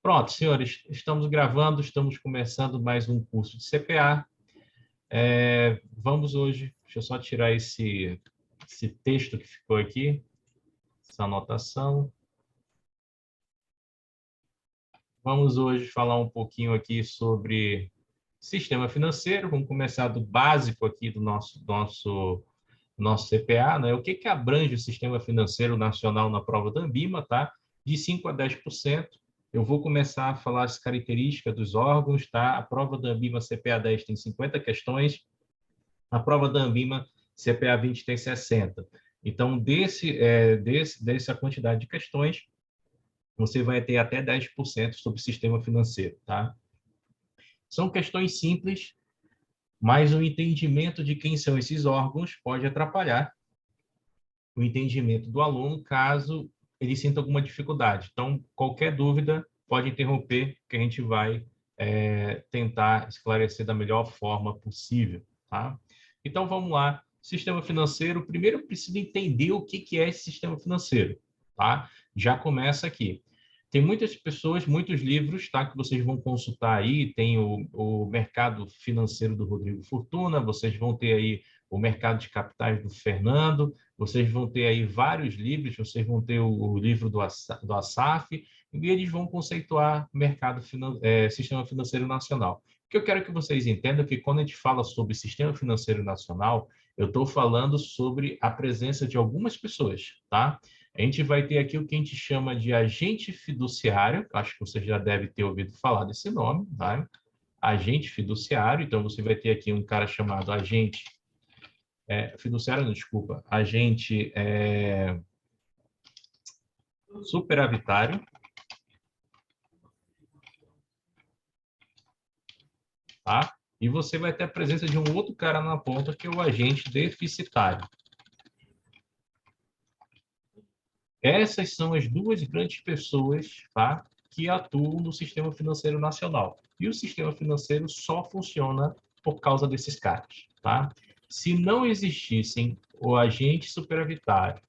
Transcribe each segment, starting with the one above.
Pronto, senhores, estamos gravando, estamos começando mais um curso de CPA. Vamos hoje, deixa eu só tirar esse texto que ficou aqui, essa anotação. Vamos hoje falar um pouquinho aqui sobre sistema financeiro. Vamos começar do básico aqui do nosso CPA, né? O que abrange o sistema financeiro nacional na prova da Anbima, tá? De 5 a 10%. Eu vou começar a falar as características dos órgãos, tá? A prova da Anbima CPA 10 tem 50 questões, a prova da Anbima CPA 20 tem 60. Então, dessa quantidade de questões, você vai ter até 10% sobre o sistema financeiro, tá? São questões simples, mas o entendimento de quem são esses órgãos pode atrapalhar o entendimento do aluno, caso ele sinta alguma dificuldade. Então, qualquer dúvida pode interromper, que a gente vai tentar esclarecer da melhor forma possível, tá? Então, vamos lá. Sistema financeiro, primeiro eu preciso entender o que é esse sistema financeiro, tá? Já começa aqui. Tem muitas pessoas, muitos livros, tá, que vocês vão consultar aí. Tem o Mercado Financeiro do Rodrigo Fortuna, vocês vão ter aí o Mercado de Capitais do Fernando, vocês vão ter aí vários livros, vocês vão ter o livro do Assaf, e eles vão conceituar Sistema Financeiro Nacional. O que eu quero que vocês entendam é que quando a gente fala sobre Sistema Financeiro Nacional, eu estou falando sobre a presença de algumas pessoas, tá? A gente vai ter aqui o que a gente chama de agente fiduciário, acho que você já deve ter ouvido falar desse nome, tá? Agente fiduciário, então você vai ter aqui um cara chamado agente fiduciário, não, desculpa, agente superavitário, tá? E você vai ter a presença de um outro cara na ponta, que é o agente deficitário. Essas são as duas grandes pessoas, tá, que atuam no sistema financeiro nacional. E o sistema financeiro só funciona por causa desses caras, tá? Se não existissem o agente superavitário,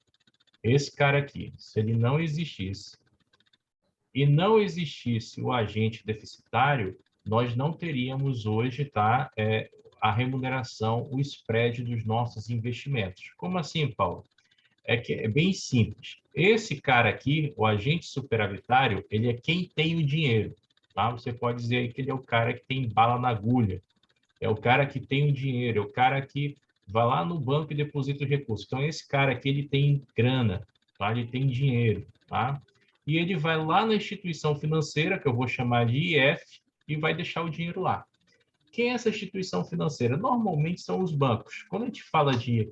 esse cara aqui, se ele não existisse, e não existisse o agente deficitário, nós não teríamos hoje, tá, a remuneração, o spread dos nossos investimentos. Como assim, Paulo? É bem simples. Esse cara aqui, o agente superavitário, ele é quem tem o dinheiro, tá? Você pode dizer aí que ele é o cara que tem bala na agulha, é o cara que tem o dinheiro, é o cara que vai lá no banco e deposita os recursos. Então, esse cara aqui, ele tem grana, tá? Ele tem dinheiro, tá? E ele vai lá na instituição financeira, que eu vou chamar de IF, e vai deixar o dinheiro lá. Quem é essa instituição financeira? Normalmente são os bancos. Quando a gente fala de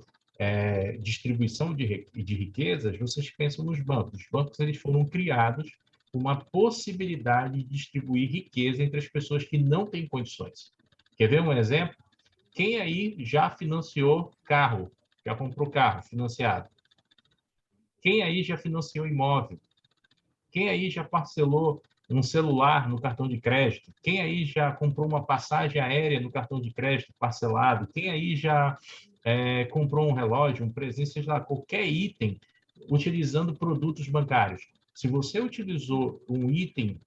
distribuição de riquezas, vocês pensam nos bancos. Os bancos, eles foram criados com uma possibilidade de distribuir riqueza entre as pessoas que não têm condições. Quer ver um exemplo? Quem aí já financiou carro? Já comprou carro financiado? Quem aí já financiou imóvel? Quem aí já parcelou um celular no cartão de crédito? Quem aí já comprou uma passagem aérea no cartão de crédito parcelado? Quem aí já comprou um relógio, um presente, seja lá, qualquer item, utilizando produtos bancários? Se você utilizou um item,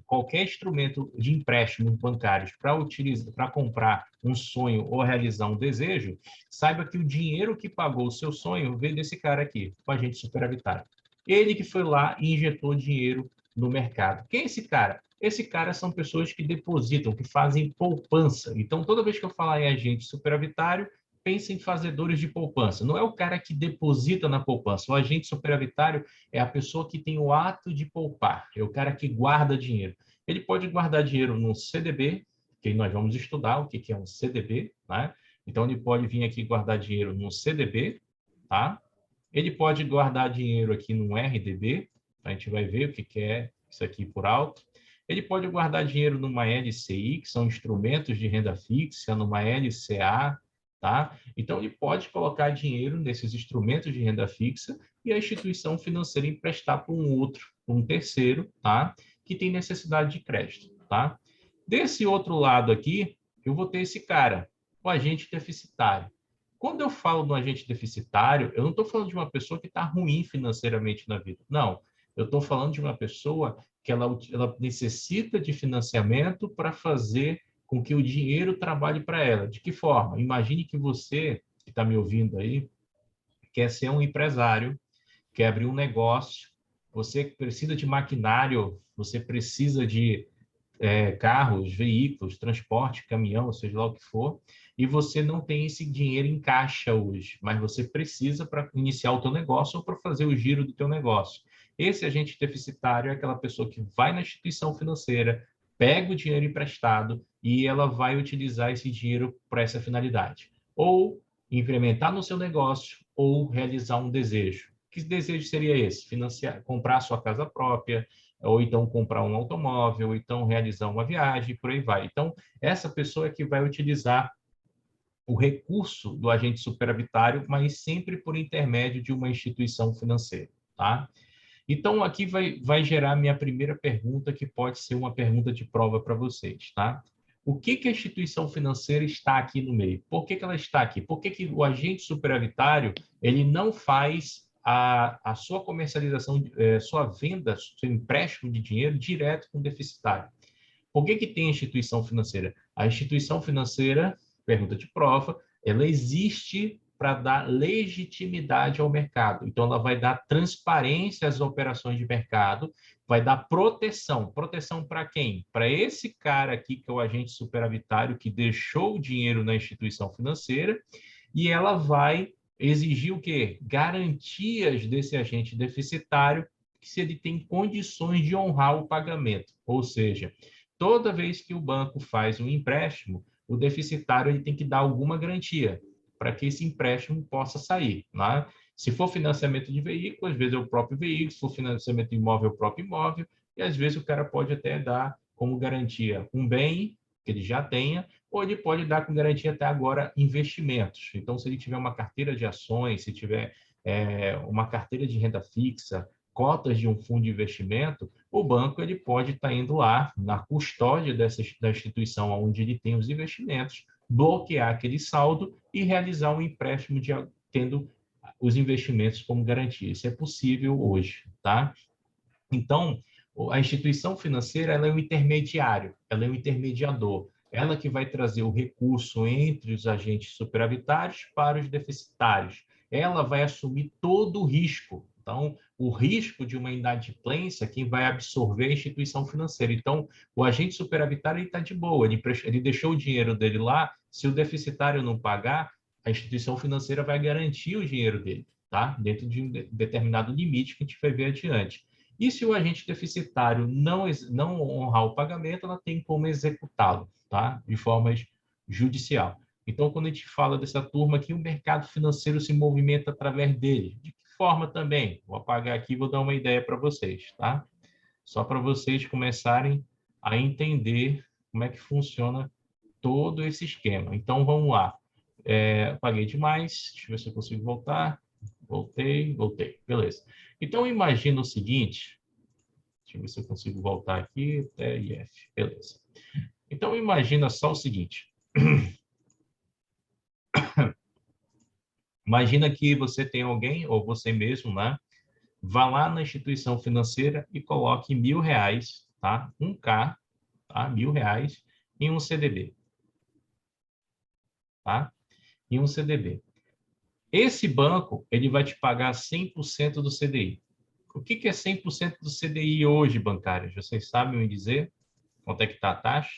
qualquer instrumento de empréstimos bancários para comprar um sonho ou realizar um desejo, saiba que o dinheiro que pagou o seu sonho veio desse cara aqui, o agente superavitário. Ele que foi lá e injetou dinheiro no mercado. Quem é esse cara? Esse cara são pessoas que depositam, que fazem poupança. Então, toda vez que eu falar em agente superavitário, pense em fazedores de poupança. Não é o cara que deposita na poupança. O agente superavitário é a pessoa que tem o ato de poupar. É o cara que guarda dinheiro. Ele pode guardar dinheiro no CDB, que nós vamos estudar o que é um CDB, né? Então, ele pode vir aqui guardar dinheiro no CDB, tá? Ele pode guardar dinheiro aqui no RDB, a gente vai ver o que é isso aqui por alto. Ele pode guardar dinheiro numa LCI, que são instrumentos de renda fixa, numa LCA, tá? Então, ele pode colocar dinheiro nesses instrumentos de renda fixa e a instituição financeira emprestar para um outro, para um terceiro, tá? Que tem necessidade de crédito, tá? Desse outro lado aqui, eu vou ter esse cara, o agente deficitário. Quando eu falo do agente deficitário, eu não estou falando de uma pessoa que está ruim financeiramente na vida. Não, eu estou falando de uma pessoa que ela necessita de financiamento para fazer com que o dinheiro trabalhe para ela. De que forma? Imagine que você, que está me ouvindo aí, quer ser um empresário, quer abrir um negócio, você precisa de maquinário, você precisa de carros, veículos, transporte, caminhão, seja lá o que for, e você não tem esse dinheiro em caixa hoje, mas você precisa para iniciar o teu negócio ou para fazer o giro do teu negócio. Esse agente deficitário é aquela pessoa que vai na instituição financeira, pega o dinheiro emprestado e ela vai utilizar esse dinheiro para essa finalidade. Ou implementar no seu negócio ou realizar um desejo. Que desejo seria esse? Financiar, comprar a sua casa própria, ou então comprar um automóvel, ou então realizar uma viagem, por aí vai. Então, essa pessoa é que vai utilizar o recurso do agente superavitário, mas sempre por intermédio de uma instituição financeira, tá? Então, aqui vai gerar minha primeira pergunta, que pode ser uma pergunta de prova para vocês, tá? O que a instituição financeira está aqui no meio? Por que ela está aqui? Por que o agente superavitário ele não faz a sua comercialização, sua venda, seu empréstimo de dinheiro direto com o deficitário? Por que tem a instituição financeira? A instituição financeira, pergunta de prova, ela existe para dar legitimidade ao mercado. Então, ela vai dar transparência às operações de mercado, vai dar proteção. Proteção para quem? Para esse cara aqui, que é o agente superavitário, que deixou o dinheiro na instituição financeira, e ela vai exigir o quê? Garantias desse agente deficitário, se ele tem condições de honrar o pagamento. Ou seja, toda vez que o banco faz um empréstimo, o deficitário ele tem que dar alguma garantia para que esse empréstimo possa sair, né? Se for financiamento de veículo, às vezes é o próprio veículo, se for financiamento de imóvel, é o próprio imóvel, e às vezes o cara pode até dar como garantia um bem que ele já tenha, ou ele pode dar com garantia até agora investimentos. Então, se ele tiver uma carteira de ações, se tiver uma carteira de renda fixa, cotas de um fundo de investimento, o banco ele pode estar indo lá na custódia da instituição onde ele tem os investimentos, bloquear aquele saldo e realizar um empréstimo tendo os investimentos como garantia. Isso é possível hoje, tá? Então, a instituição financeira ela é um intermediário, ela é um intermediador, ela que vai trazer o recurso entre os agentes superavitários para os deficitários. Ela vai assumir todo o risco. Então, o risco de uma inadimplência, quem vai absorver é a instituição financeira. Então, o agente superavitário está de boa, ele deixou o dinheiro dele lá, se o deficitário não pagar, a instituição financeira vai garantir o dinheiro dele, tá? Dentro de um determinado limite que a gente vai ver adiante. E se o agente deficitário não honrar o pagamento, ela tem como executá-lo, tá? De forma judicial. Então, quando a gente fala dessa turma aqui, o mercado financeiro se movimenta através dele. De que forma também? Vou apagar aqui e vou dar uma ideia para vocês, tá? Só para vocês começarem a entender como é que funciona todo esse esquema. Então, vamos lá. Apaguei demais. Deixa eu ver se eu consigo voltar. Voltei. Beleza. Então, imagina o seguinte. Deixa eu ver se eu consigo voltar aqui até IF. Beleza. Então, imagina só o seguinte. Imagina que você tem alguém, ou você mesmo, né? Vá lá na instituição financeira e coloque R$1.000, tá? 1K, tá? R$1.000 em um CDB, tá? Em um CDB. Esse banco, ele vai te pagar 100% do CDI. O que é 100% do CDI hoje, bancários? Vocês sabem me dizer quanto é que está a taxa?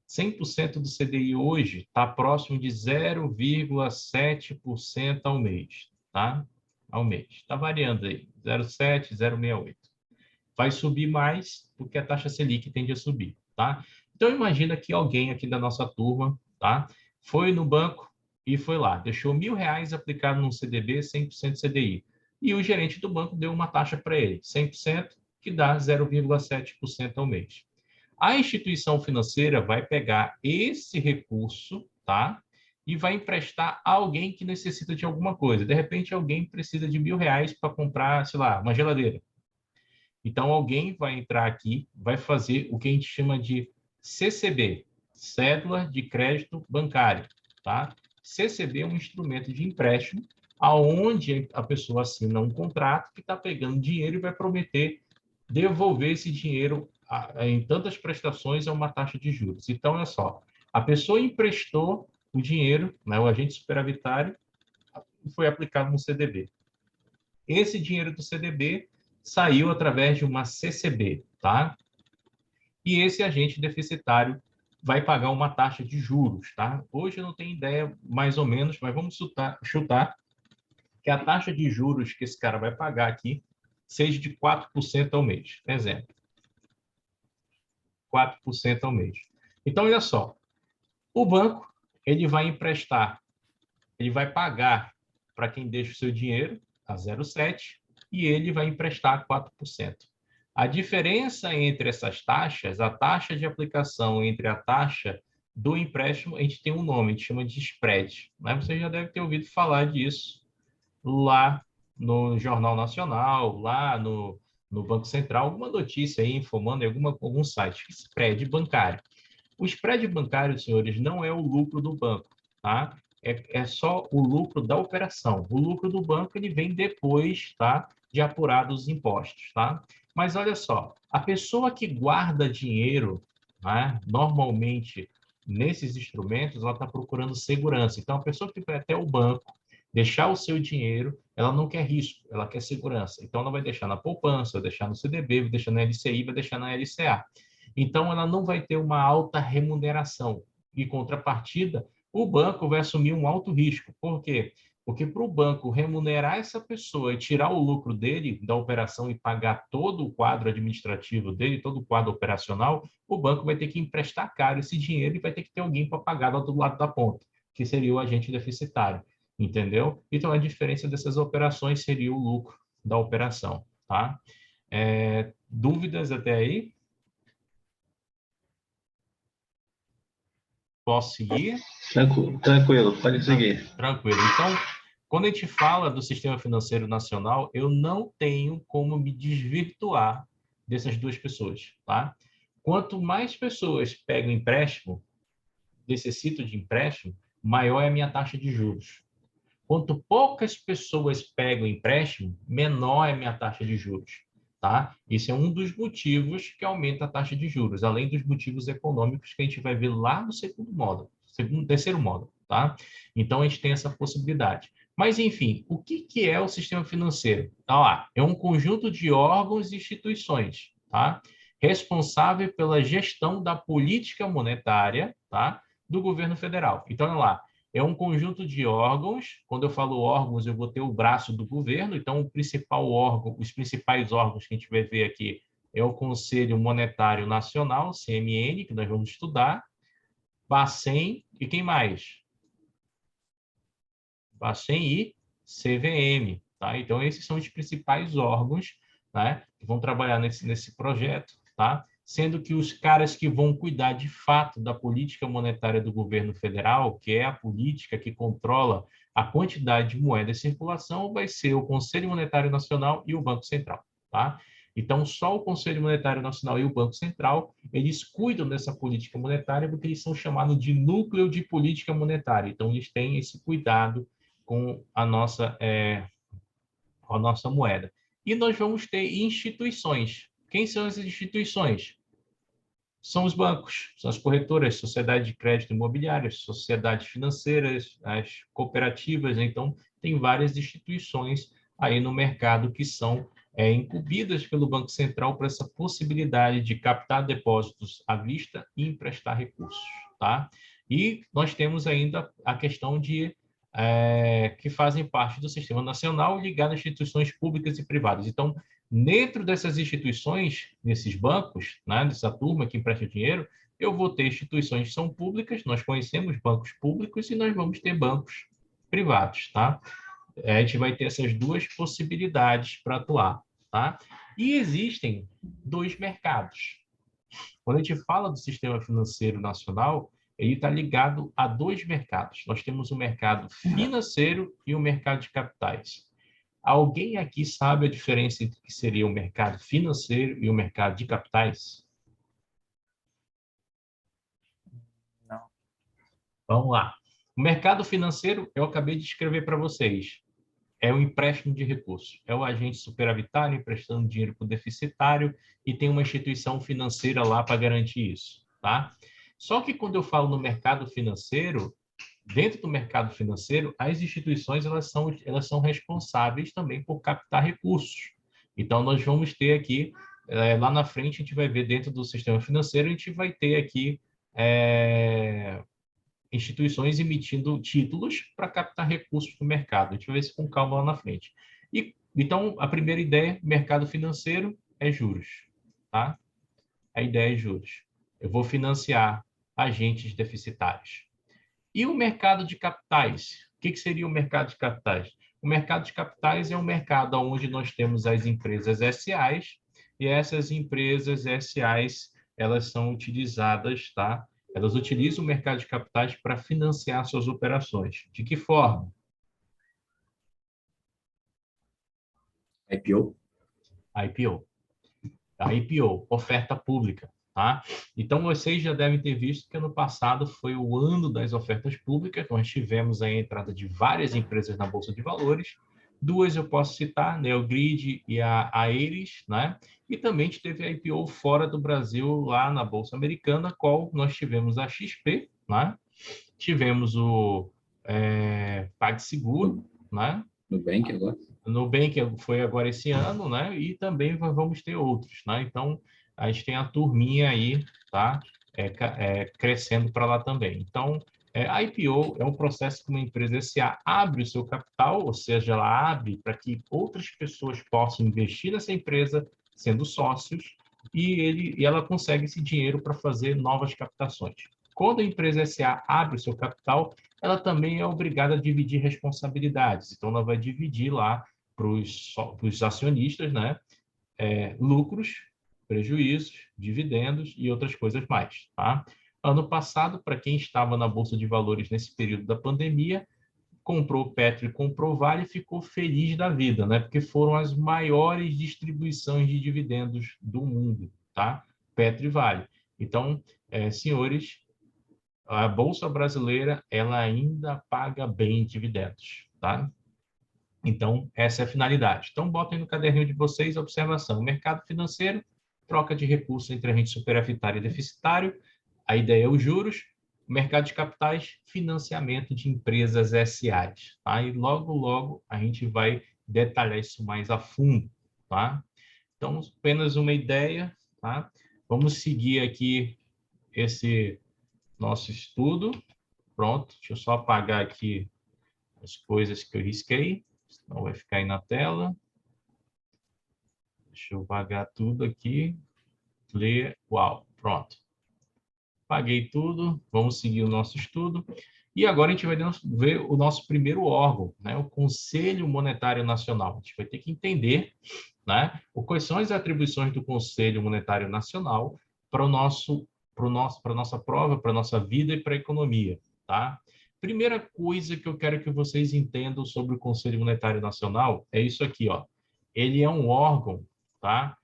100% do CDI hoje está próximo de 0,7% ao mês, tá? Ao mês. Está variando aí, 0,7, 0,68. Vai subir mais, porque a taxa Selic tende a subir, tá? Então, imagina que alguém aqui da nossa turma, tá? Foi no banco e foi lá, deixou R$1.000 aplicado num CDB, 100% CDI. E o gerente do banco deu uma taxa para ele, 100%, que dá 0,7% ao mês. A instituição financeira vai pegar esse recurso, tá? E vai emprestar a alguém que necessita de alguma coisa. De repente, alguém precisa de R$1.000 para comprar, sei lá, uma geladeira. Então, alguém vai entrar aqui, vai fazer o que a gente chama de CCB, Cédula de Crédito Bancário, tá? CCB é um instrumento de empréstimo aonde a pessoa assina um contrato que está pegando dinheiro e vai prometer devolver esse dinheiro em tantas prestações a uma taxa de juros. Então, olha só, a pessoa emprestou o dinheiro, né, o agente superavitário, e foi aplicado no CDB. Esse dinheiro do CDB saiu através de uma CCB, tá? E esse agente deficitário vai pagar uma taxa de juros, tá? Hoje eu não tenho ideia mais ou menos, mas vamos chutar que a taxa de juros que esse cara vai pagar aqui seja de 4% ao mês. Exemplo, 4% ao mês. Então, olha só, o banco ele vai emprestar, ele vai pagar para quem deixa o seu dinheiro a 0,7 e ele vai emprestar 4%. A diferença entre essas taxas, a taxa de aplicação entre a taxa do empréstimo, a gente tem um nome, a gente chama de spread. Né? Você já deve ter ouvido falar disso lá no Jornal Nacional, lá no Banco Central, alguma notícia aí informando em algum site, spread bancário. O spread bancário, senhores, não é o lucro do banco, tá? É só o lucro da operação. O lucro do banco ele vem depois, tá? De apurados os impostos, tá? Mas olha só, a pessoa que guarda dinheiro, né, normalmente nesses instrumentos, ela está procurando segurança. Então, a pessoa que vai até o banco deixar o seu dinheiro, ela não quer risco, ela quer segurança. Então, ela vai deixar na poupança, vai deixar no CDB, vai deixar na LCI, vai deixar na LCA. Então, ela não vai ter uma alta remuneração. Em contrapartida, o banco vai assumir um alto risco. Por quê? Porque para o banco remunerar essa pessoa e tirar o lucro dele da operação e pagar todo o quadro administrativo dele, todo o quadro operacional, o banco vai ter que emprestar caro esse dinheiro e vai ter que ter alguém para pagar lá do lado da ponta, que seria o agente deficitário. Entendeu? Então, a diferença dessas operações seria o lucro da operação. Tá? Dúvidas até aí? Posso seguir? Tranquilo, pode seguir. Tranquilo. Então, quando a gente fala do sistema financeiro nacional, eu não tenho como me desvirtuar dessas duas pessoas, tá? Quanto mais pessoas pegam empréstimo, necessitam de empréstimo, maior é a minha taxa de juros. Quanto poucas pessoas pegam empréstimo, menor é a minha taxa de juros. Tá? Isso é um dos motivos que aumenta a taxa de juros, além dos motivos econômicos que a gente vai ver lá no terceiro módulo. Tá? Então, a gente tem essa possibilidade. Mas, enfim, o que é o sistema financeiro? Tá lá, é um conjunto de órgãos e instituições, tá? Responsável pela gestão da política monetária, tá? Do governo federal. Então, olha lá, é um conjunto de órgãos. Quando eu falo órgãos, eu vou ter o braço do governo. Então, o principal órgão, os principais órgãos que a gente vai ver aqui é o Conselho Monetário Nacional, CMN, que nós vamos estudar, Bacen e quem mais? Bacen e CVM. Tá? Então, esses são os principais órgãos, né, que vão trabalhar nesse projeto, tá? Sendo que os caras que vão cuidar de fato da política monetária do governo federal, que é a política que controla a quantidade de moeda em circulação, vai ser o Conselho Monetário Nacional e o Banco Central. Tá? Então, só o Conselho Monetário Nacional e o Banco Central, eles cuidam dessa política monetária porque eles são chamados de núcleo de política monetária. Então, eles têm esse cuidado com a nossa moeda. E nós vamos ter instituições. Quem são essas instituições? São os bancos, são as corretoras, sociedades de crédito imobiliárias, sociedades financeiras, as cooperativas. Então, tem várias instituições aí no mercado que são incumbidas pelo Banco Central para essa possibilidade de captar depósitos à vista e emprestar recursos. Tá? E nós temos ainda a questão de que fazem parte do sistema nacional ligado a instituições públicas e privadas. Então, dentro dessas instituições, nesses bancos, né, dessa turma que empresta dinheiro, eu vou ter instituições que são públicas, nós conhecemos bancos públicos e nós vamos ter bancos privados, tá? A gente vai ter essas duas possibilidades para atuar, tá? E existem dois mercados. Quando a gente fala do sistema financeiro nacional, ele está ligado a dois mercados. Nós temos o mercado financeiro e o mercado de capitais. Alguém aqui sabe a diferença entre o que seria o mercado financeiro e o mercado de capitais? Não. Vamos lá. O mercado financeiro, eu acabei de escrever para vocês. é o empréstimo de recursos. É o agente superavitário emprestando dinheiro para o deficitário e tem uma instituição financeira lá para garantir isso, tá? Só que quando eu falo no mercado financeiro, dentro do mercado financeiro, as instituições elas são responsáveis também por captar recursos. Então, nós vamos ter aqui, lá na frente, a gente vai ver dentro do sistema financeiro, a gente vai ter aqui instituições emitindo títulos para captar recursos do mercado. A gente vai ver isso com calma lá na frente. Então, a primeira ideia, mercado financeiro, é juros. Tá? A ideia é juros. Eu vou financiar agentes deficitários. E o mercado de capitais? O que seria o mercado de capitais? O mercado de capitais é um mercado onde nós temos as empresas SAs, e essas empresas SAs, elas são utilizadas, tá? Elas utilizam o mercado de capitais para financiar suas operações. De que forma? IPO. IPO. A IPO, oferta pública. Tá? Então, vocês já devem ter visto que ano passado foi o ano das ofertas públicas, nós tivemos a entrada de várias empresas na Bolsa de Valores, duas eu posso citar, Neogrid e a Aeris, né? E também teve a IPO fora do Brasil, lá na Bolsa Americana, qual nós tivemos a XP, né? Tivemos o PagSeguro, né? Nubank agora. Nubank foi agora esse ano, né? E também vamos ter outros, né? Então, a gente tem a turminha aí, tá? Crescendo para lá também. Então, a IPO é um processo que uma empresa SA abre o seu capital, ou seja, ela abre para que outras pessoas possam investir nessa empresa, sendo sócios, e ela consegue esse dinheiro para fazer novas captações. Quando a empresa SA abre o seu capital, ela também é obrigada a dividir responsabilidades. Então, ela vai dividir lá para os acionistas, né? Lucros, prejuízos, dividendos e outras coisas mais. Tá? Ano passado, para quem estava na Bolsa de Valores nesse período da pandemia, comprou Petro e comprou Vale e ficou feliz da vida, né? Porque foram as maiores distribuições de dividendos do mundo, tá? Petro e Vale. Então, senhores, a Bolsa Brasileira ela ainda paga bem dividendos, tá? Então, essa é a finalidade. Então, botem no caderninho de vocês a observação. O mercado financeiro, troca de recursos entre agente superavitário e deficitário. A ideia é os juros. O mercado de capitais, financiamento de empresas SAs. Tá? E logo, logo, a gente vai detalhar isso mais a fundo. Tá? Então, apenas uma ideia. Tá? Vamos seguir aqui esse nosso estudo. Pronto, deixa eu só apagar aqui as coisas que eu risquei. Senão vai ficar aí na tela. Deixa eu apagar tudo aqui. Ler. Uau, pronto. Apaguei tudo. Vamos seguir o nosso estudo. E agora a gente vai ver o nosso primeiro órgão, né? O Conselho Monetário Nacional. A gente vai ter que entender, né? Quais são as atribuições do Conselho Monetário Nacional para a nossa prova, para a nossa vida e para a economia, tá? Primeira coisa que eu quero que vocês entendam sobre o Conselho Monetário Nacional é isso aqui, ó. Ele é um órgão, tá?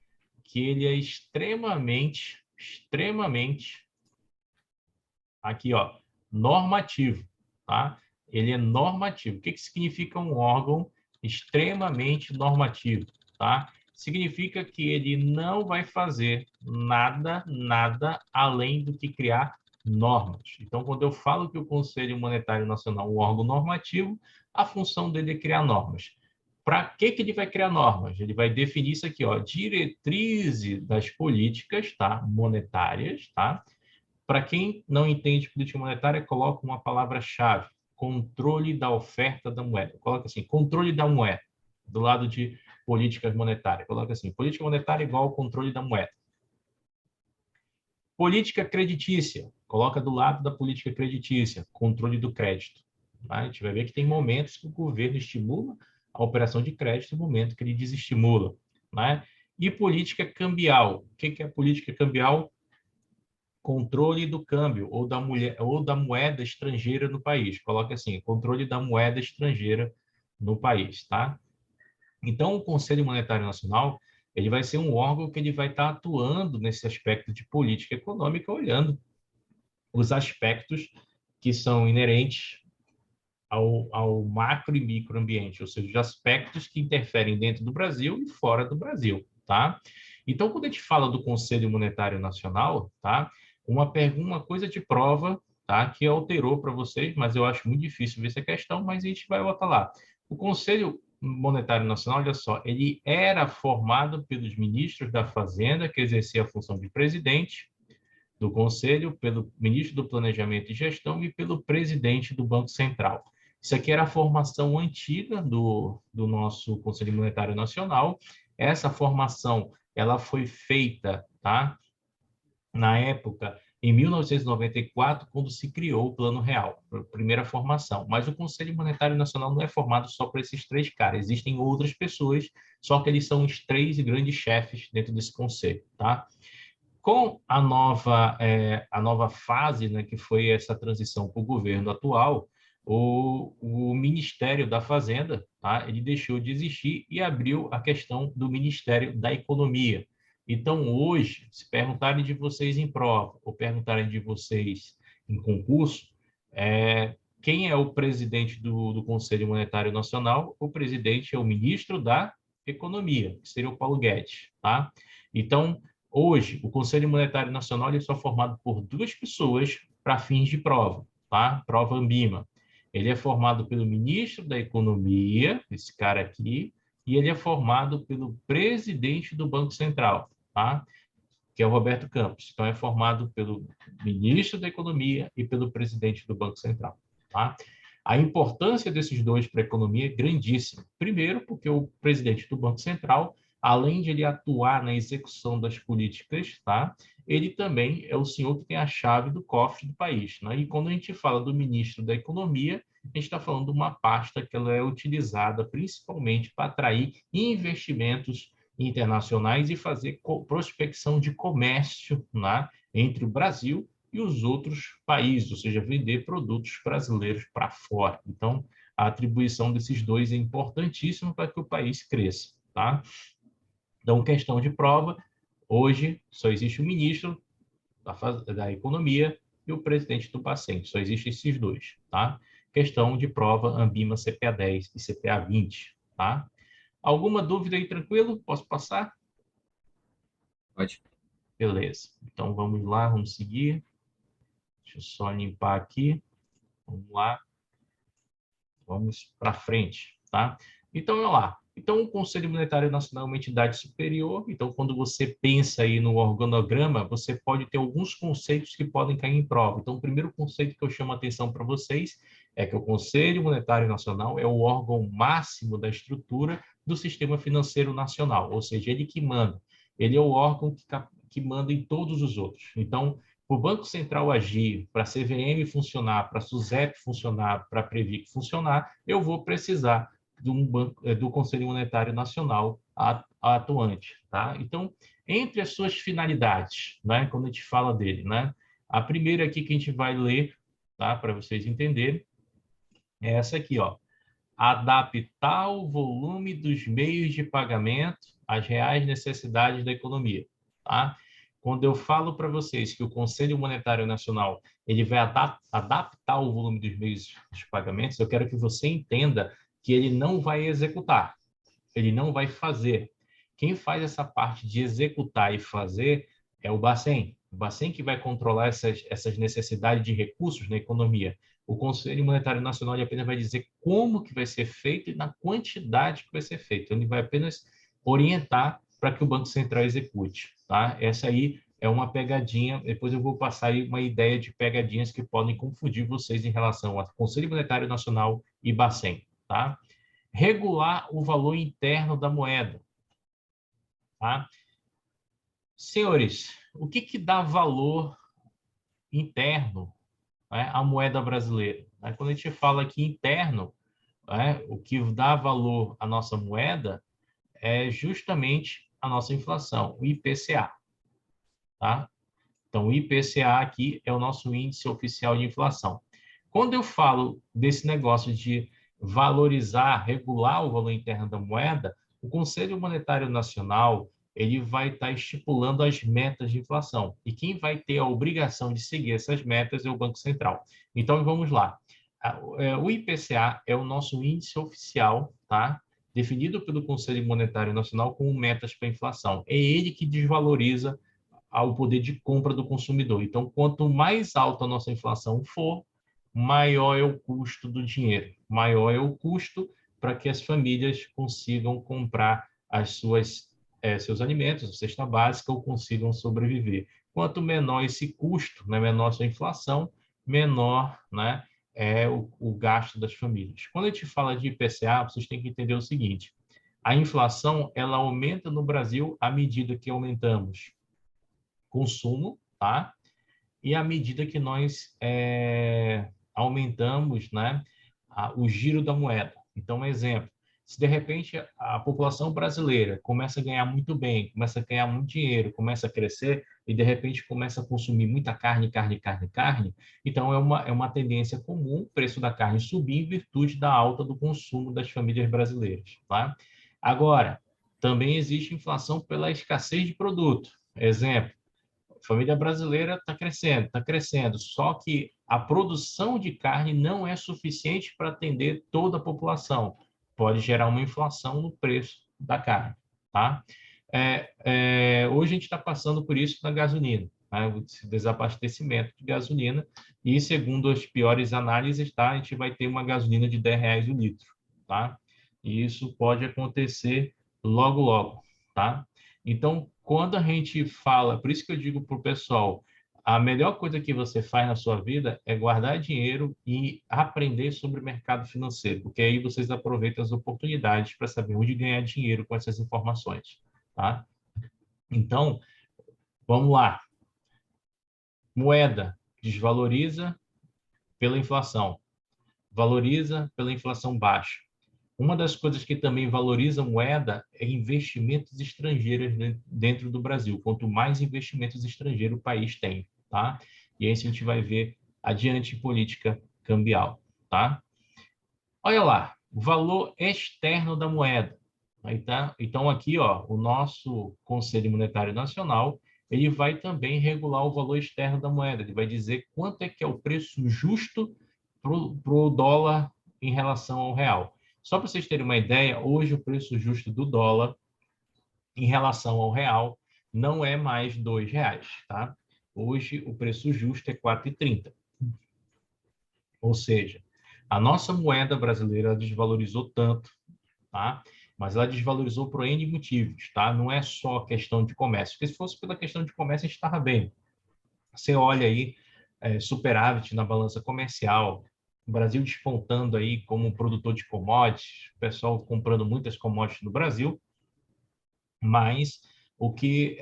Que ele é extremamente, aqui, ó, normativo, tá? Ele é normativo. O que significa um órgão extremamente normativo, tá? Significa que ele não vai fazer nada além do que criar normas. Então, quando eu falo que o Conselho Monetário Nacional é um órgão normativo, a função dele é criar normas. Para que ele vai criar normas? Ele vai definir isso aqui, ó, diretrizes das políticas, tá, monetárias, tá? Para quem não entende política monetária, coloca uma palavra-chave: controle da oferta da moeda. Coloca assim, controle da moeda, do lado de políticas monetárias. Coloca assim, política monetária igual ao controle da moeda. Política creditícia, coloca do lado da política creditícia, controle do crédito. Tá? A gente vai ver que tem momentos que o governo estimula a operação de crédito e momentos que ele desestimula. Né? E política cambial. O que é a política cambial? Controle do câmbio ou da moeda estrangeira no país. Coloca assim, controle da moeda estrangeira no país, tá? Então, o Conselho Monetário Nacional, ele vai ser um órgão que ele vai estar atuando nesse aspecto de política econômica, olhando os aspectos que são inerentes ao macro e microambiente, ou seja, os aspectos que interferem dentro do Brasil e fora do Brasil, tá? Então, quando a gente fala do Conselho Monetário Nacional, tá? Uma coisa de prova, tá? Que alterou para vocês, mas eu acho muito difícil ver essa questão, mas a gente vai botar lá. O Conselho Monetário Nacional, olha só, ele era formado pelos ministros da Fazenda, que exercia a função de presidente do Conselho, pelo ministro do Planejamento e Gestão e pelo presidente do Banco Central. Isso aqui era a formação antiga do nosso Conselho Monetário Nacional. Essa formação ela foi feita, tá? Na época, em 1994, quando se criou o Plano Real, a primeira formação. Mas o Conselho Monetário Nacional não é formado só por esses três caras, existem outras pessoas, só que eles são os três grandes chefes dentro desse conselho, tá? Com a nova fase, né, que foi essa transição para o governo atual, o Ministério da Fazenda, tá, ele deixou de existir e abriu a questão do Ministério da Economia. Então, hoje, se perguntarem de vocês em prova ou perguntarem de vocês em concurso, quem é o presidente do Conselho Monetário Nacional? O presidente é o ministro da Economia, que seria o Paulo Guedes, tá? Então, hoje, o Conselho Monetário Nacional ele é só formado por duas pessoas para fins de prova, tá? Prova Ambima. Ele é formado pelo ministro da Economia, esse cara aqui, e ele é formado pelo presidente do Banco Central, tá? Que é o Roberto Campos. Então, é formado pelo ministro da Economia e pelo presidente do Banco Central, tá? A importância desses dois para a economia é grandíssima. Primeiro, porque o presidente do Banco Central, além de ele atuar na execução das políticas, tá? Ele também é o senhor que tem a chave do cofre do país, né? E quando a gente fala do ministro da Economia, a gente está falando de uma pasta que ela é utilizada principalmente para atrair investimentos internacionais e fazer prospecção de comércio, né? Entre o Brasil e os outros países, ou seja, vender produtos brasileiros para fora. Então, a atribuição desses dois é importantíssima para que o país cresça, tá? Então, questão de prova, hoje só existe o ministro da Economia e o presidente do Bacen, só existem esses dois, tá? Questão de prova Ambima CPA 10 e CPA 20, tá? Alguma dúvida aí, tranquilo? Posso passar? Pode. Beleza. Então, vamos lá, vamos seguir. Deixa eu só limpar aqui. Vamos lá. Vamos para frente, tá? Então, olha lá. Então, o Conselho Monetário Nacional é uma entidade superior. Então, quando você pensa aí no organograma, você pode ter alguns conceitos que podem cair em prova. Então, o primeiro conceito que eu chamo a atenção para vocês é que o Conselho Monetário Nacional é o órgão máximo da estrutura do sistema financeiro nacional, ou seja, ele que manda. Ele é o órgão que manda em todos os outros. Então, para o Banco Central agir, para a CVM funcionar, para a SUSEP funcionar, para a Previc funcionar, eu vou precisar do Conselho Monetário Nacional atuante, tá? Então, entre as suas finalidades, né, quando a gente fala dele, né, a primeira aqui que a gente vai ler, tá, para vocês entenderem, é essa aqui, ó. Adaptar o volume dos meios de pagamento às reais necessidades da economia, tá? Quando eu falo para vocês que o Conselho Monetário Nacional ele vai adaptar o volume dos meios de pagamentos, eu quero que você entenda que ele não vai executar, ele não vai fazer. Quem faz essa parte de executar e fazer é o Bacen. O Bacen que vai controlar essas necessidades de recursos na economia. O Conselho Monetário Nacional ele apenas vai dizer como que vai ser feito e na quantidade que vai ser feito. Ele vai apenas orientar para que o Banco Central execute, tá? Essa aí é uma pegadinha, depois eu vou passar aí uma ideia de pegadinhas que podem confundir vocês em relação ao Conselho Monetário Nacional e Bacen, tá? Regular o valor interno da moeda, tá? Senhores, o que dá valor interno, né, à moeda brasileira? Quando a gente fala aqui interno, né, o que dá valor à nossa moeda é justamente a nossa inflação, o IPCA, tá? Então, o IPCA aqui é o nosso índice oficial de inflação. Quando eu falo desse negócio de valorizar, regular o valor interno da moeda, o Conselho Monetário Nacional ele vai estar estipulando as metas de inflação. E quem vai ter a obrigação de seguir essas metas é o Banco Central. Então, vamos lá. O IPCA é o nosso índice oficial, tá? Definido pelo Conselho Monetário Nacional como metas para a inflação. É ele que desvaloriza o poder de compra do consumidor. Então, quanto mais alta a nossa inflação for, maior é o custo do dinheiro, maior é o custo para que as famílias consigam comprar seus alimentos, a cesta básica, ou consigam sobreviver. Quanto menor esse custo, né, menor a sua inflação, menor, né, é o gasto das famílias. Quando a gente fala de IPCA, vocês têm que entender o seguinte: a inflação ela aumenta no Brasil à medida que aumentamos consumo, tá? E à medida que nós aumentamos, né, o giro da moeda. Então, um exemplo: se de repente a população brasileira começa a ganhar muito bem, começa a ganhar muito dinheiro, começa a crescer e de repente começa a consumir muita carne, então é uma tendência comum o preço da carne subir em virtude da alta do consumo das famílias brasileiras, tá? Agora, também existe inflação pela escassez de produto. Exemplo: a família brasileira está crescendo, só que a produção de carne não é suficiente para atender toda a população. Pode gerar uma inflação no preço da carne, tá? Hoje a gente está passando por isso na gasolina, né? O desabastecimento de gasolina, e segundo as piores análises, tá? A gente vai ter uma gasolina de R$ 10 o litro, tá? E isso pode acontecer logo, logo, tá? Então, quando a gente fala, por isso que eu digo para o pessoal, a melhor coisa que você faz na sua vida é guardar dinheiro e aprender sobre o mercado financeiro, porque aí vocês aproveitam as oportunidades para saber onde ganhar dinheiro com essas informações, tá? Então, vamos lá. Moeda desvaloriza pela inflação, valoriza pela inflação baixa. Uma das coisas que também valoriza a moeda é investimentos estrangeiros dentro do Brasil. Quanto mais investimentos estrangeiros o país tem, tá? E aí a gente vai ver adiante política cambial, tá? Olha lá, o valor externo da moeda. Aí tá? Então aqui, ó, o nosso Conselho Monetário Nacional, ele vai também regular o valor externo da moeda. Ele vai dizer quanto é que é o preço justo para o dólar em relação ao real. Só para vocês terem uma ideia, hoje o preço justo do dólar em relação ao real não é mais R$ 2, tá? Hoje o preço justo é 4,30. Ou seja, a nossa moeda brasileira desvalorizou tanto, tá? Mas ela desvalorizou por N motivos, tá? Não é só questão de comércio, porque se fosse pela questão de comércio a gente estava bem. Você olha aí, superávit na balança comercial, o Brasil despontando aí como produtor de commodities, o pessoal comprando muitas commodities no Brasil, mas o que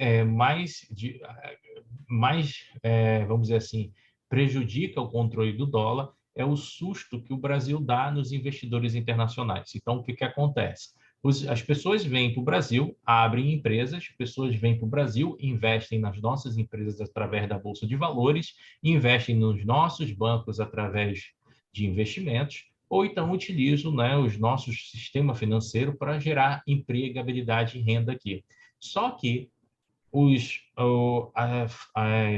vamos dizer assim, prejudica o controle do dólar é o susto que o Brasil dá nos investidores internacionais. Então, o que acontece? As pessoas vêm para o Brasil, abrem empresas, pessoas vêm para o Brasil, investem nas nossas empresas através da Bolsa de Valores, investem nos nossos bancos através de investimentos, ou então utilizam, né, os nossos sistema financeiro para gerar empregabilidade e renda aqui. Só que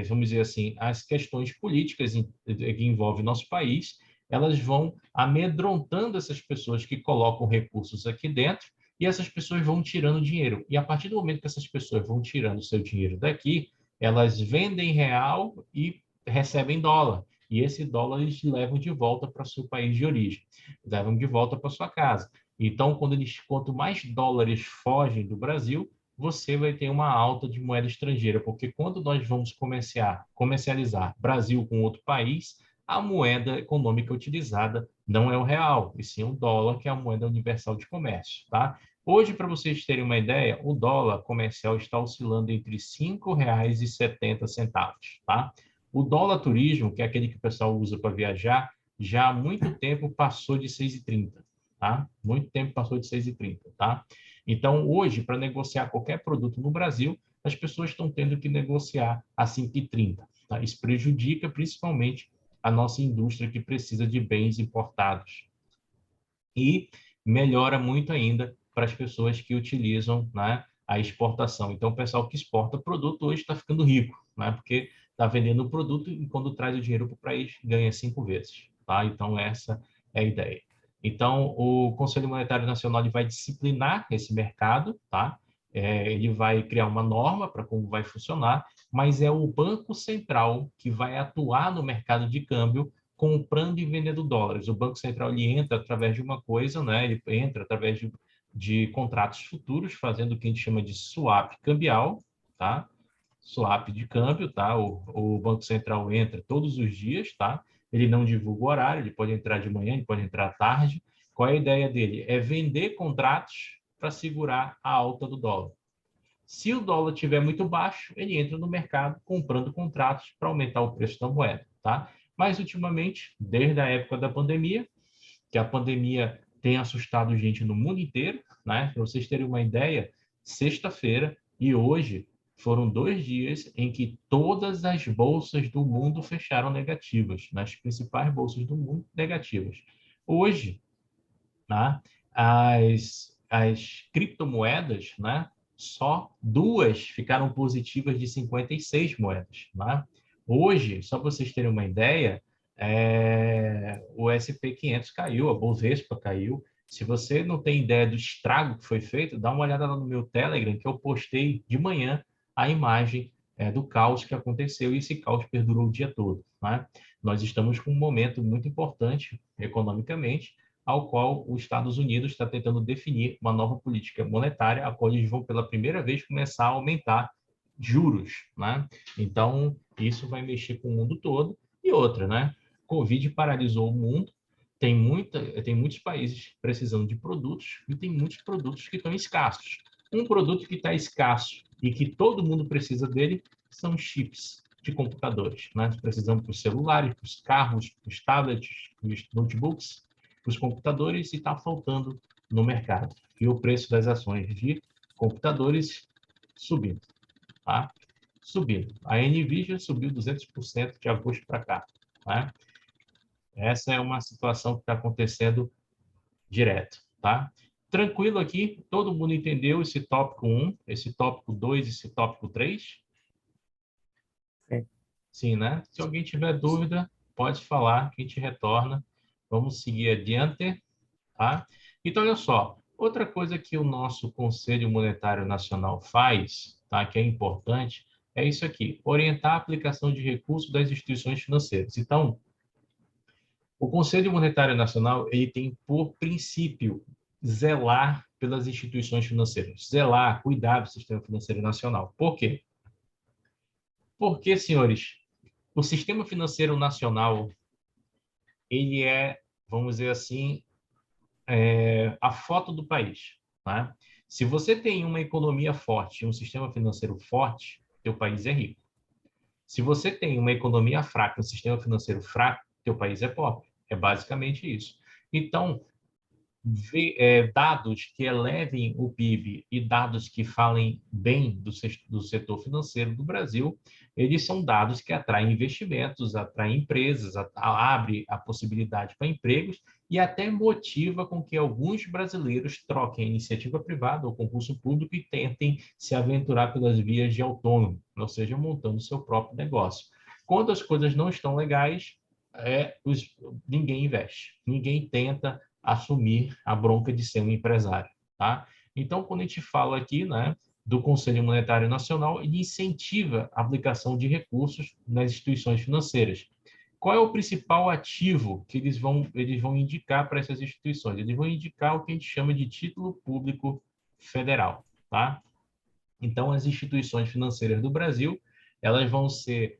vamos dizer assim, as questões políticas que envolvem nosso país, elas vão amedrontando essas pessoas que colocam recursos aqui dentro, e essas pessoas vão tirando dinheiro. E a partir do momento que essas pessoas vão tirando seu dinheiro daqui, elas vendem real e recebem dólar. E esse dólar eles levam de volta para o seu país de origem, levam de volta para sua casa. Então, quanto mais dólares fogem do Brasil, você vai ter uma alta de moeda estrangeira, porque quando nós vamos comercializar Brasil com outro país, a moeda econômica utilizada não é o real, e sim o dólar, que é a moeda universal de comércio, tá? Hoje, para vocês terem uma ideia, o dólar comercial está oscilando entre R$ 5,70, tá? O dólar turismo, que é aquele que o pessoal usa para viajar, já há muito tempo passou de 6,30, tá? Muito tempo passou de 6,30, tá? Então, hoje, para negociar qualquer produto no Brasil, as pessoas estão tendo que negociar a 5,30. Tá? Isso prejudica principalmente a nossa indústria que precisa de bens importados. E melhora muito ainda para as pessoas que utilizam, né, a exportação. Então, o pessoal que exporta produto hoje está ficando rico, né, porque está vendendo o produto e quando traz o dinheiro para o país, ganha 5 vezes. tá? Então, essa é a ideia. Então, o Conselho Monetário Nacional ele vai disciplinar esse mercado, tá? Ele vai criar uma norma para como vai funcionar, mas é o Banco Central que vai atuar no mercado de câmbio comprando e vendendo dólares. O Banco Central ele entra através de uma coisa, né? Ele entra através de contratos futuros, fazendo o que a gente chama de swap cambial, tá? Swap de câmbio, tá? O Banco Central entra todos os dias, tá? Ele não divulga o horário, ele pode entrar de manhã, ele pode entrar à tarde. Qual é a ideia dele? É vender contratos para segurar a alta do dólar. Se o dólar estiver muito baixo, ele entra no mercado comprando contratos para aumentar o preço da moeda, tá? Mas, ultimamente, desde a época da pandemia, que a pandemia tem assustado gente no mundo inteiro, né? Para vocês terem uma ideia, sexta-feira e hoje foram 2 dias em que todas as bolsas do mundo fecharam negativas, nas principais bolsas do mundo negativas. Hoje, né, as criptomoedas, né, só 2 ficaram positivas de 56 moedas. Né? Hoje, só para vocês terem uma ideia, o SP500 caiu, a Bovespa caiu. Se você não tem ideia do estrago que foi feito, dá uma olhada lá no meu Telegram, que eu postei de manhã a imagem do caos que aconteceu, e esse caos perdurou o dia todo. Né? Nós estamos com um momento muito importante economicamente, ao qual os Estados Unidos está tentando definir uma nova política monetária, a qual eles vão pela primeira vez começar a aumentar juros, né? Então, isso vai mexer com o mundo todo. E outra, né? Covid paralisou o mundo, tem muitos países precisando de produtos e tem muitos produtos que estão escassos. Um produto que está escasso e que todo mundo precisa dele são chips de computadores. Né? Nós precisamos para os celulares, para os carros, para os tablets, para os notebooks, para os computadores, e está faltando no mercado. E o preço das ações de computadores subindo. Tá? Subindo. A NVIDIA subiu 200% de agosto para cá. Tá? Essa é uma situação que está acontecendo direto. Tá? Tranquilo aqui? Todo mundo entendeu esse tópico 1, esse tópico 2 e esse tópico 3? Sim. Sim, né? Se alguém tiver dúvida, pode falar que a gente retorna. Vamos seguir adiante. Tá? Então, olha só, outra coisa que o nosso Conselho Monetário Nacional faz, tá, que é importante, é isso aqui: orientar a aplicação de recursos das instituições financeiras. Então, o Conselho Monetário Nacional ele tem por princípio zelar pelas instituições financeiras, zelar, cuidar do sistema financeiro nacional. Por quê? Porque, senhores, o sistema financeiro nacional ele é, vamos dizer assim, a foto do país. Tá? Se você tem uma economia forte, um sistema financeiro forte, teu país é rico. Se você tem uma economia fraca, um sistema financeiro fraco, teu país é pobre. É basicamente isso. Então, dados que elevem o PIB e dados que falem bem do setor financeiro do Brasil, eles são dados que atraem investimentos, atraem empresas, abre a possibilidade para empregos e até motiva com que alguns brasileiros troquem a iniciativa privada ou concurso público e tentem se aventurar pelas vias de autônomo, ou seja, montando seu próprio negócio. Quando as coisas não estão legais, ninguém investe, ninguém tenta assumir a bronca de ser um empresário. Tá? Então, quando a gente fala aqui, né, do Conselho Monetário Nacional, ele incentiva a aplicação de recursos nas instituições financeiras. Qual é o principal ativo que eles vão indicar para essas instituições? Eles vão indicar o que a gente chama de título público federal. Tá? Então, as instituições financeiras do Brasil, elas vão ser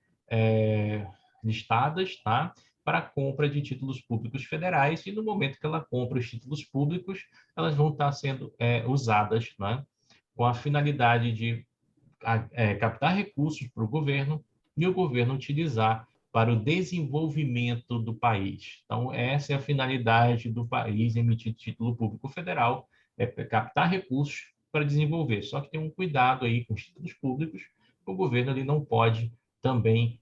listadas, tá, para a compra de títulos públicos federais, e no momento que ela compra os títulos públicos, elas vão estar sendo usadas, né, com a finalidade de captar recursos para o governo e o governo utilizar para o desenvolvimento do país. Então, essa é a finalidade do país emitir título público federal, é captar recursos para desenvolver. Só que tem um cuidado aí com os títulos públicos, o governo ele não pode também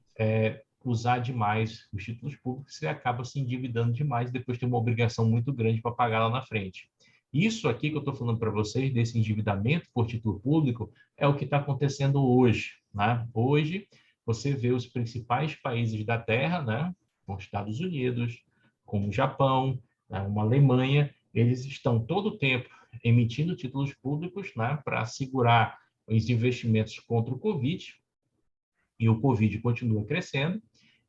usar demais os títulos públicos, você acaba se endividando demais e depois tem uma obrigação muito grande para pagar lá na frente. Isso aqui que eu estou falando para vocês, desse endividamento por título público, é o que está acontecendo hoje. Né? Hoje, você vê os principais países da Terra, né? Os Estados Unidos, como o Japão, né, uma Alemanha, eles estão todo o tempo emitindo títulos públicos, né, para assegurar os investimentos contra o Covid, e o Covid continua crescendo,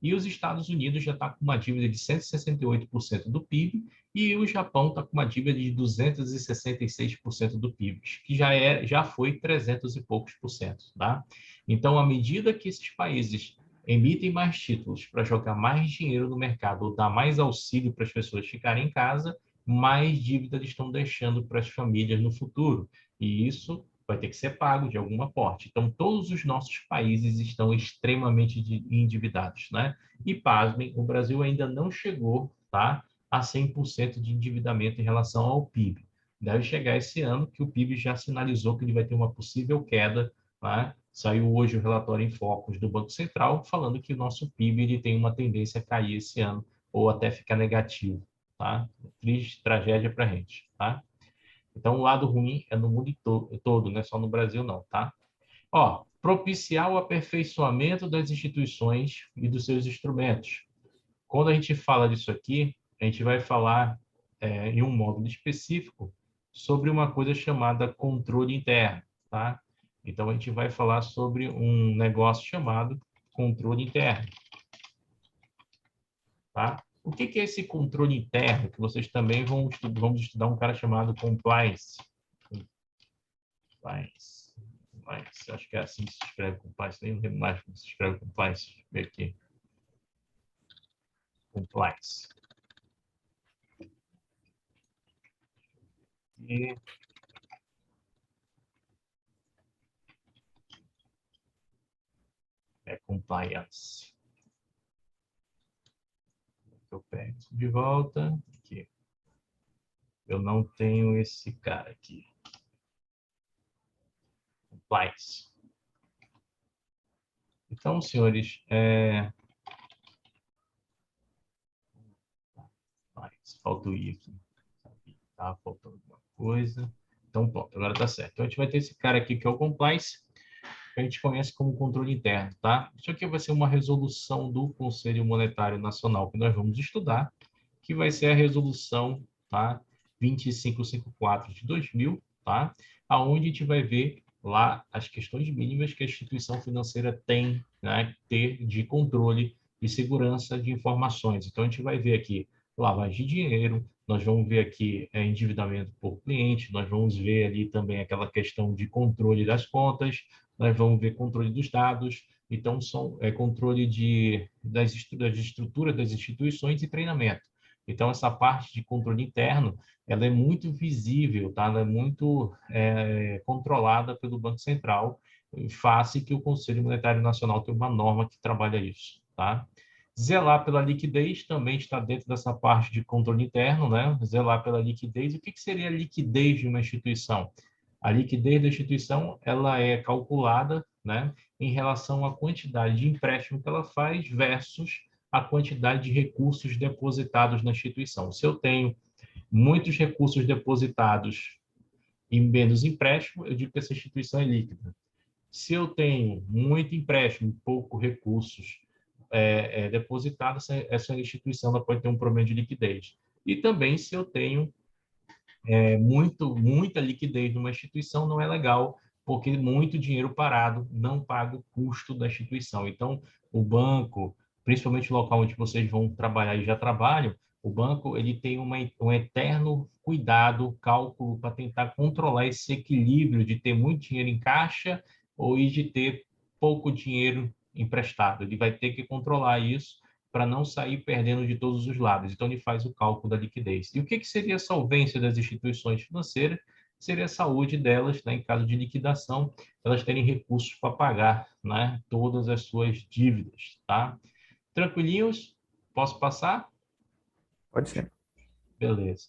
e os Estados Unidos já está com uma dívida de 168% do PIB, e o Japão está com uma dívida de 266% do PIB, que já foi 300 e poucos por cento. Tá? Então, à medida que esses países emitem mais títulos para jogar mais dinheiro no mercado ou dar mais auxílio para as pessoas ficarem em casa, mais dívida eles estão deixando para as famílias no futuro. E isso vai ter que ser pago de alguma porte. Então, todos os nossos países estão extremamente endividados, né? E, pasmem, o Brasil ainda não chegou, tá, a 100% de endividamento em relação ao PIB. Deve chegar esse ano, que o PIB já sinalizou que ele vai ter uma possível queda, né? Saiu hoje o relatório em focos do Banco Central, falando que o nosso PIB ele tem uma tendência a cair esse ano, ou até ficar negativo, tá? Triste tragédia para a gente, tá? Então, o lado ruim é no mundo todo, não é só no Brasil, não, tá? Ó, propiciar o aperfeiçoamento das instituições e dos seus instrumentos. Quando a gente fala disso aqui, a gente vai falar em um módulo específico sobre uma coisa chamada controle interno, tá? Então, a gente vai falar sobre um negócio chamado controle interno, tá? O que é esse controle interno? Que vocês também vamos estudar um cara chamado compliance. Compliance. Compliance. Acho que é assim que se escreve compliance. Nem lembro mais como se escreve compliance. Deixa eu ver aqui. Compliance. E... é compliance. Eu pego de volta. Aqui. Eu não tenho esse cara aqui. Compliance. Então, senhores, falta o I aqui. Tá faltando alguma coisa. Então, pronto, agora tá certo. Então, a gente vai ter esse cara aqui que é o compliance, que a gente conhece como controle interno, tá? Isso aqui vai ser uma resolução do Conselho Monetário Nacional que nós vamos estudar, que vai ser a resolução, tá? 2554 de 2000, tá? Aonde a gente vai ver lá as questões mínimas que a instituição financeira tem, né, ter de controle e segurança de informações. Então, a gente vai ver aqui lavagem de dinheiro, nós vamos ver aqui endividamento por cliente, nós vamos ver ali também aquela questão de controle das contas, nós vamos ver controle dos dados, então são controle das estruturas das instituições e treinamento. Então, essa parte de controle interno, ela é muito visível, tá? Ela é muito controlada pelo Banco Central, face que o Conselho Monetário Nacional tem uma norma que trabalha isso, tá? Zelar pela liquidez também está dentro dessa parte de controle interno, né? Zelar pela liquidez. O que seria a liquidez de uma instituição? A liquidez da instituição, ela é calculada, né, em relação à quantidade de empréstimo que ela faz versus a quantidade de recursos depositados na instituição. Se eu tenho muitos recursos depositados e menos empréstimo, eu digo que essa instituição é líquida. Se eu tenho muito empréstimo e pouco recursos depositados, essa instituição ela pode ter um problema de liquidez. E também, se eu tenho muita liquidez numa instituição, não é legal, porque muito dinheiro parado não paga o custo da instituição. Então, o banco, principalmente o local onde vocês vão trabalhar e já trabalham, o banco ele tem um eterno cuidado, cálculo para tentar controlar esse equilíbrio de ter muito dinheiro em caixa ou de ter pouco dinheiro emprestado. Ele vai ter que controlar isso para não sair perdendo de todos os lados. Então, ele faz o cálculo da liquidez. E o que seria a solvência das instituições financeiras? Seria a saúde delas, né, em caso de liquidação, elas terem recursos para pagar, né, todas as suas dívidas. Tá? Tranquilinhos? Posso passar? Pode ser. Beleza.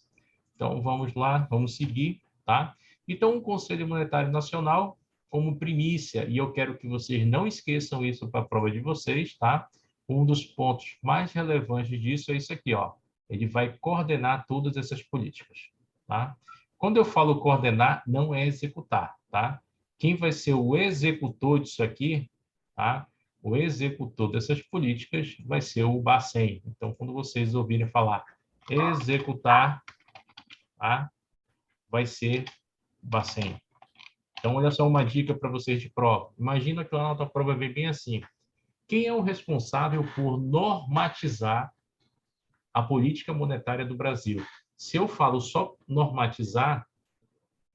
Então, vamos lá, vamos seguir. Tá? Então, o Conselho Monetário Nacional, como primícia, e eu quero que vocês não esqueçam isso para a prova de vocês, tá? Um dos pontos mais relevantes disso é isso aqui, ó. Ele vai coordenar todas essas políticas, tá? Quando eu falo coordenar, não é executar, tá? Quem vai ser o executor disso aqui, tá? O executor dessas políticas vai ser o Bacen. Então, quando vocês ouvirem falar executar, tá? Vai ser Bacen. Então, olha só uma dica para vocês de prova. Imagina que a nota prova vem bem assim. Quem é o responsável por normatizar a política monetária do Brasil? Se eu falo só normatizar,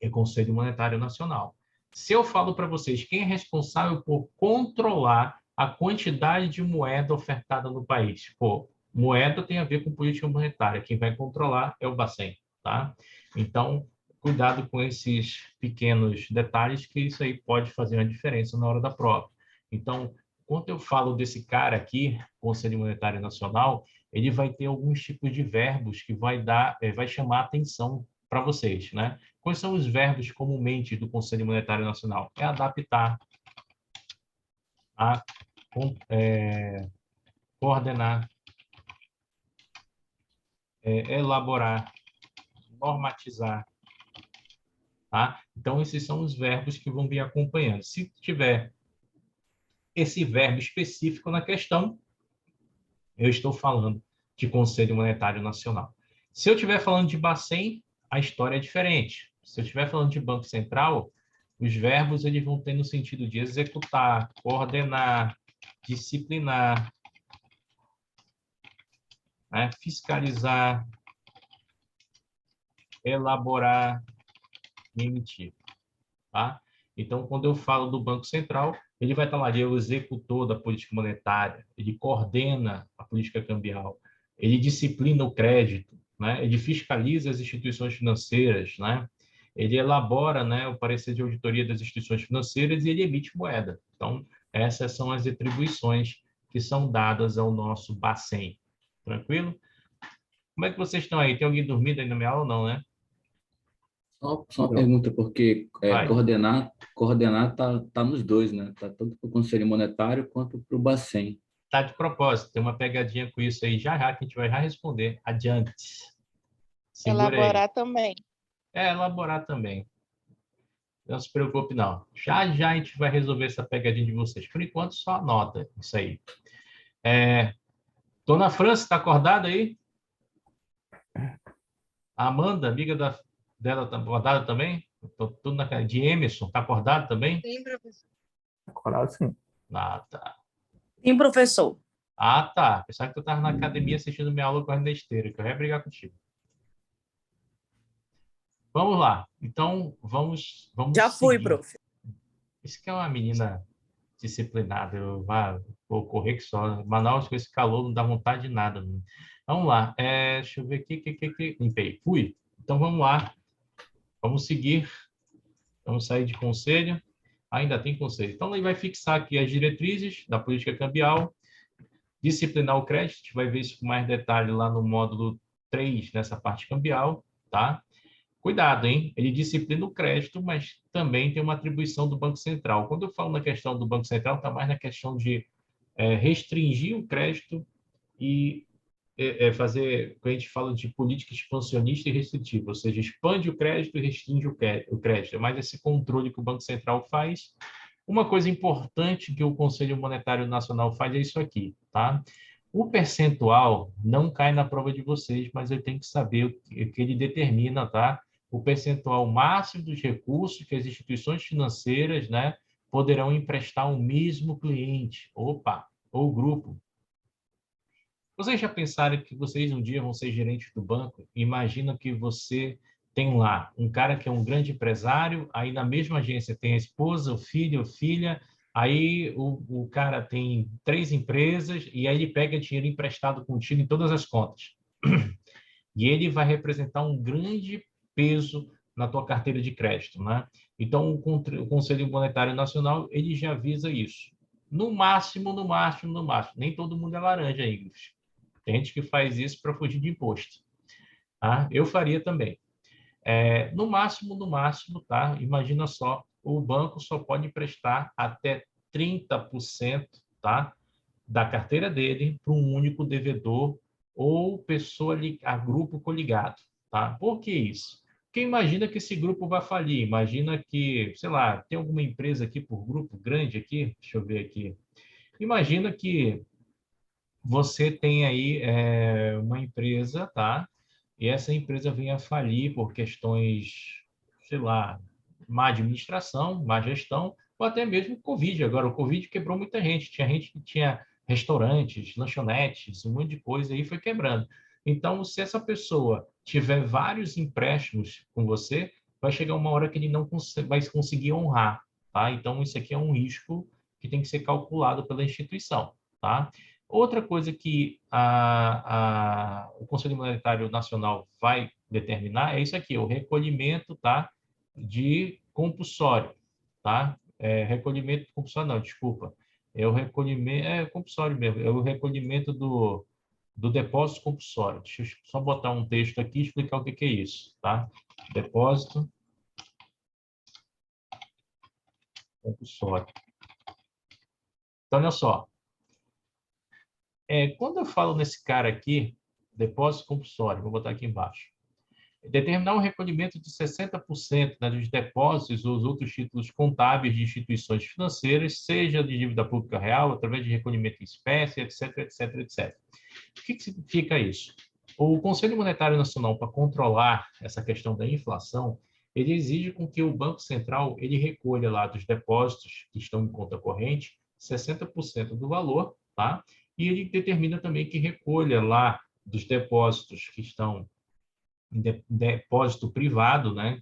é Conselho Monetário Nacional. Se eu falo para vocês quem é responsável por controlar a quantidade de moeda ofertada no país, pô, moeda tem a ver com política monetária. Quem vai controlar é o Bacen, tá? Então, cuidado com esses pequenos detalhes, que isso aí pode fazer uma diferença na hora da prova. Então, quando eu falo desse cara aqui, Conselho Monetário Nacional, ele vai ter alguns tipos de verbos que vai chamar a atenção para vocês, né? Quais são os verbos comumente do Conselho Monetário Nacional? É adaptar, coordenar, elaborar, normatizar, tá? Então, esses são os verbos que vão vir acompanhando. Se tiver esse verbo específico na questão, eu estou falando de Conselho Monetário Nacional. Se eu estiver falando de Bacen, a história é diferente. Se eu estiver falando de Banco Central, os verbos eles vão ter no sentido de executar, coordenar, disciplinar, né? Fiscalizar, elaborar e emitir. Tá? Então, quando eu falo do Banco Central, ele vai estar lá, ele é o executor da política monetária, ele coordena a política cambial, ele disciplina o crédito, né? Ele fiscaliza as instituições financeiras, né? Ele elabora, né, o parecer de auditoria das instituições financeiras e ele emite moeda. Então, essas são as atribuições que são dadas ao nosso Bacen. Tranquilo? Como é que vocês estão aí? Tem alguém dormindo aí na minha aula ou não, né? Só uma pergunta, porque Vai. coordenar tá nos dois, né? Tá tanto para o Conselho Monetário quanto para o Bacen. Tá de propósito, tem uma pegadinha com isso aí, já que a gente vai já responder. Adiante. Segura aí. Elaborar também. Elaborar também. Não se preocupe, não. Já a gente vai resolver essa pegadinha de vocês. Por enquanto, só anota isso aí. Dona França, está acordada aí? A Amanda, amiga dela, está acordada também? Tô tudo na cara. De Emerson, está acordado também? Sim, professor. Acordado, sim. Ah, tá. Sim, professor. Ah, tá. Pensava que tu estava na academia assistindo minha aula correndo na esteira, que eu ia brigar contigo. Vamos lá. Então, vamos Já fui, seguir. prof. Isso que é uma menina disciplinada. Vou correr que só. Manaus, com esse calor, não dá vontade de nada. Né? Vamos lá. Deixa eu ver aqui. Limpei. Fui. Então, vamos lá. Vamos seguir. Vamos sair de conselho. Ainda tem conselho. Então, ele vai fixar aqui as diretrizes da política cambial, disciplinar o crédito. A gente vai ver isso com mais detalhe lá no módulo 3, nessa parte cambial, tá? Cuidado, hein? Ele disciplina o crédito, mas também tem uma atribuição do Banco Central. Quando eu falo na questão do Banco Central, está mais na questão de restringir o crédito e fazer, quando a gente fala de política expansionista e restritiva, ou seja, expande o crédito e restringe o crédito. É mais esse controle que o Banco Central faz. Uma coisa importante que o Conselho Monetário Nacional faz é isso aqui, tá? O percentual não cai na prova de vocês, mas eu tenho que saber o que ele determina, tá? O percentual máximo dos recursos que as instituições financeiras, né, poderão emprestar ao mesmo cliente, ou grupo. Vocês já pensaram que vocês um dia vão ser gerentes do banco? Imagina que você tem lá um cara que é um grande empresário, aí na mesma agência tem a esposa, o filho, a filha, aí o cara tem 3 empresas e aí ele pega dinheiro emprestado contigo em todas as contas. E ele vai representar um grande peso na tua carteira de crédito, né? Então, o Conselho Monetário Nacional, ele já avisa isso. No máximo, nem todo mundo é laranja, Ingrid. Tem gente que faz isso para fugir de imposto. Tá? Eu faria também. No máximo, tá? Imagina só, o banco só pode emprestar até 30%, tá? Da carteira dele para um único devedor ou pessoa a grupo coligado, tá? Por que isso? Porque imagina que esse grupo vai falir, imagina que, sei lá, tem alguma empresa aqui por grupo grande aqui, deixa eu ver aqui. Imagina que você tem aí uma empresa, tá? e essa empresa venha a falir por questões, sei lá, má administração, má gestão, ou até mesmo Covid. Agora, o Covid quebrou muita gente. Tinha gente que tinha restaurantes, lanchonetes, um monte de coisa aí foi quebrando. Então, se essa pessoa tiver vários empréstimos com você, vai chegar uma hora que ele não vai conseguir honrar, tá? Então, isso aqui é um risco que tem que ser calculado pela instituição, tá? Outra coisa que o Conselho Monetário Nacional vai determinar é isso aqui, o recolhimento, tá, de compulsório, tá? Recolhimento compulsório, não, desculpa. É o recolhimento, compulsório mesmo, é o recolhimento do depósito compulsório. Deixa eu só botar um texto aqui e explicar o que é isso, tá? Depósito compulsório. Então, olha só. Quando eu falo nesse cara aqui, depósito compulsório, vou botar aqui embaixo, determinar um recolhimento de 60%, né, dos depósitos ou os outros títulos contábeis de instituições financeiras, seja de dívida pública real, através de recolhimento em espécie, etc, etc, etc. O que significa isso? O Conselho Monetário Nacional, para controlar essa questão da inflação, ele exige com que o Banco Central ele recolha lá dos depósitos que estão em conta corrente 60% do valor, tá? E ele determina também que recolha lá dos depósitos que estão em depósito privado, né?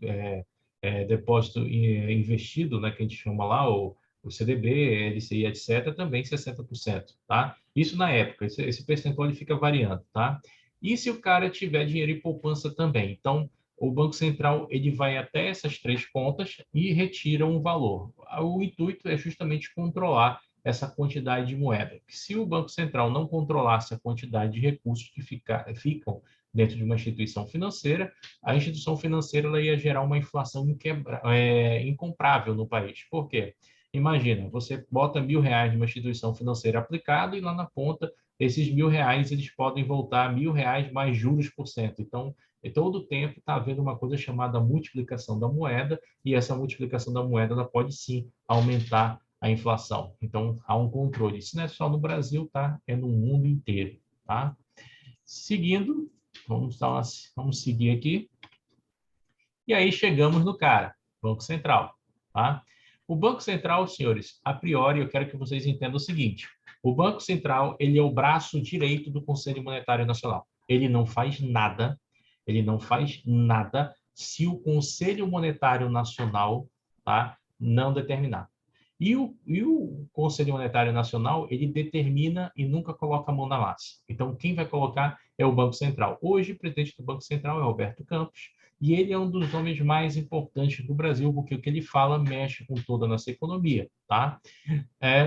Depósito investido, né? Que a gente chama lá, o CDB, LCI, etc., também 60%, tá? Isso na época, esse percentual ele fica variando, tá? E se o cara tiver dinheiro em poupança também? Então, o Banco Central ele vai até essas três contas e retira um valor. O intuito é justamente controlar essa quantidade de moeda. Se o Banco Central não controlasse a quantidade de recursos que ficam dentro de uma instituição financeira, a instituição financeira ela ia gerar uma inflação incomprável no país. Por quê? Imagina, você bota R$ 1.000 numa instituição financeira aplicada e lá na ponta, esses R$ 1.000 eles podem voltar a R$ 1.000 mais juros por cento. Então, todo o tempo está havendo uma coisa chamada multiplicação da moeda e essa multiplicação da moeda ela pode sim aumentar a inflação. Então, há um controle. Isso não é só no Brasil, tá? É no mundo inteiro, tá? Seguindo, vamos seguir aqui. E aí chegamos no cara, Banco Central, tá? O Banco Central, senhores, a priori, eu quero que vocês entendam o seguinte. O Banco Central, ele é o braço direito do Conselho Monetário Nacional. Ele não faz nada se o Conselho Monetário Nacional, tá, não determinar. E o Conselho Monetário Nacional, ele determina e nunca coloca a mão na massa. Então, quem vai colocar é o Banco Central. Hoje, o presidente do Banco Central é Roberto Campos, e ele é um dos homens mais importantes do Brasil, porque o que ele fala mexe com toda a nossa economia, tá?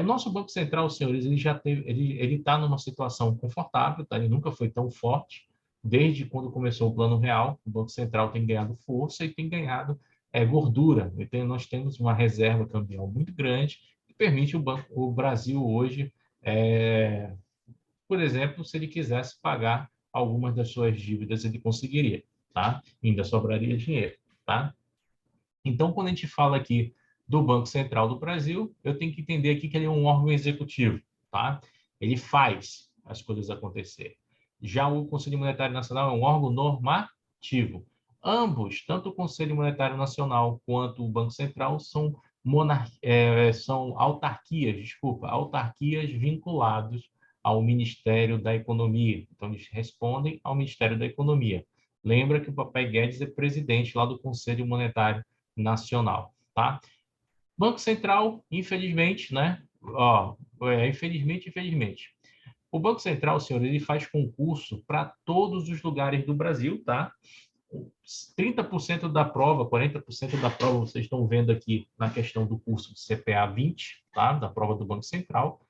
O nosso Banco Central, senhores, ele está numa situação confortável, tá? Ele nunca foi tão forte. Desde quando começou o Plano Real, o Banco Central tem ganhado força e tem ganhado gordura. Então, nós temos uma reserva cambial muito grande que permite o Brasil hoje, por exemplo, se ele quisesse pagar algumas das suas dívidas, ele conseguiria, tá? Ainda sobraria dinheiro, tá? Então, quando a gente fala aqui do Banco Central do Brasil, eu tenho que entender aqui que ele é um órgão executivo, tá? Ele faz as coisas acontecer. Já o Conselho Monetário Nacional é um órgão normativo. Ambos, tanto o Conselho Monetário Nacional quanto o Banco Central, são autarquias vinculados ao Ministério da Economia. Então, eles respondem ao Ministério da Economia. Lembra que o Papai Guedes é presidente lá do Conselho Monetário Nacional, tá? Banco Central, infelizmente, né? Infelizmente. O Banco Central, senhor, ele faz concurso para todos os lugares do Brasil, tá? 30% da prova, 40% da prova, vocês estão vendo aqui na questão do curso de CPA 20, tá? Da prova do Banco Central.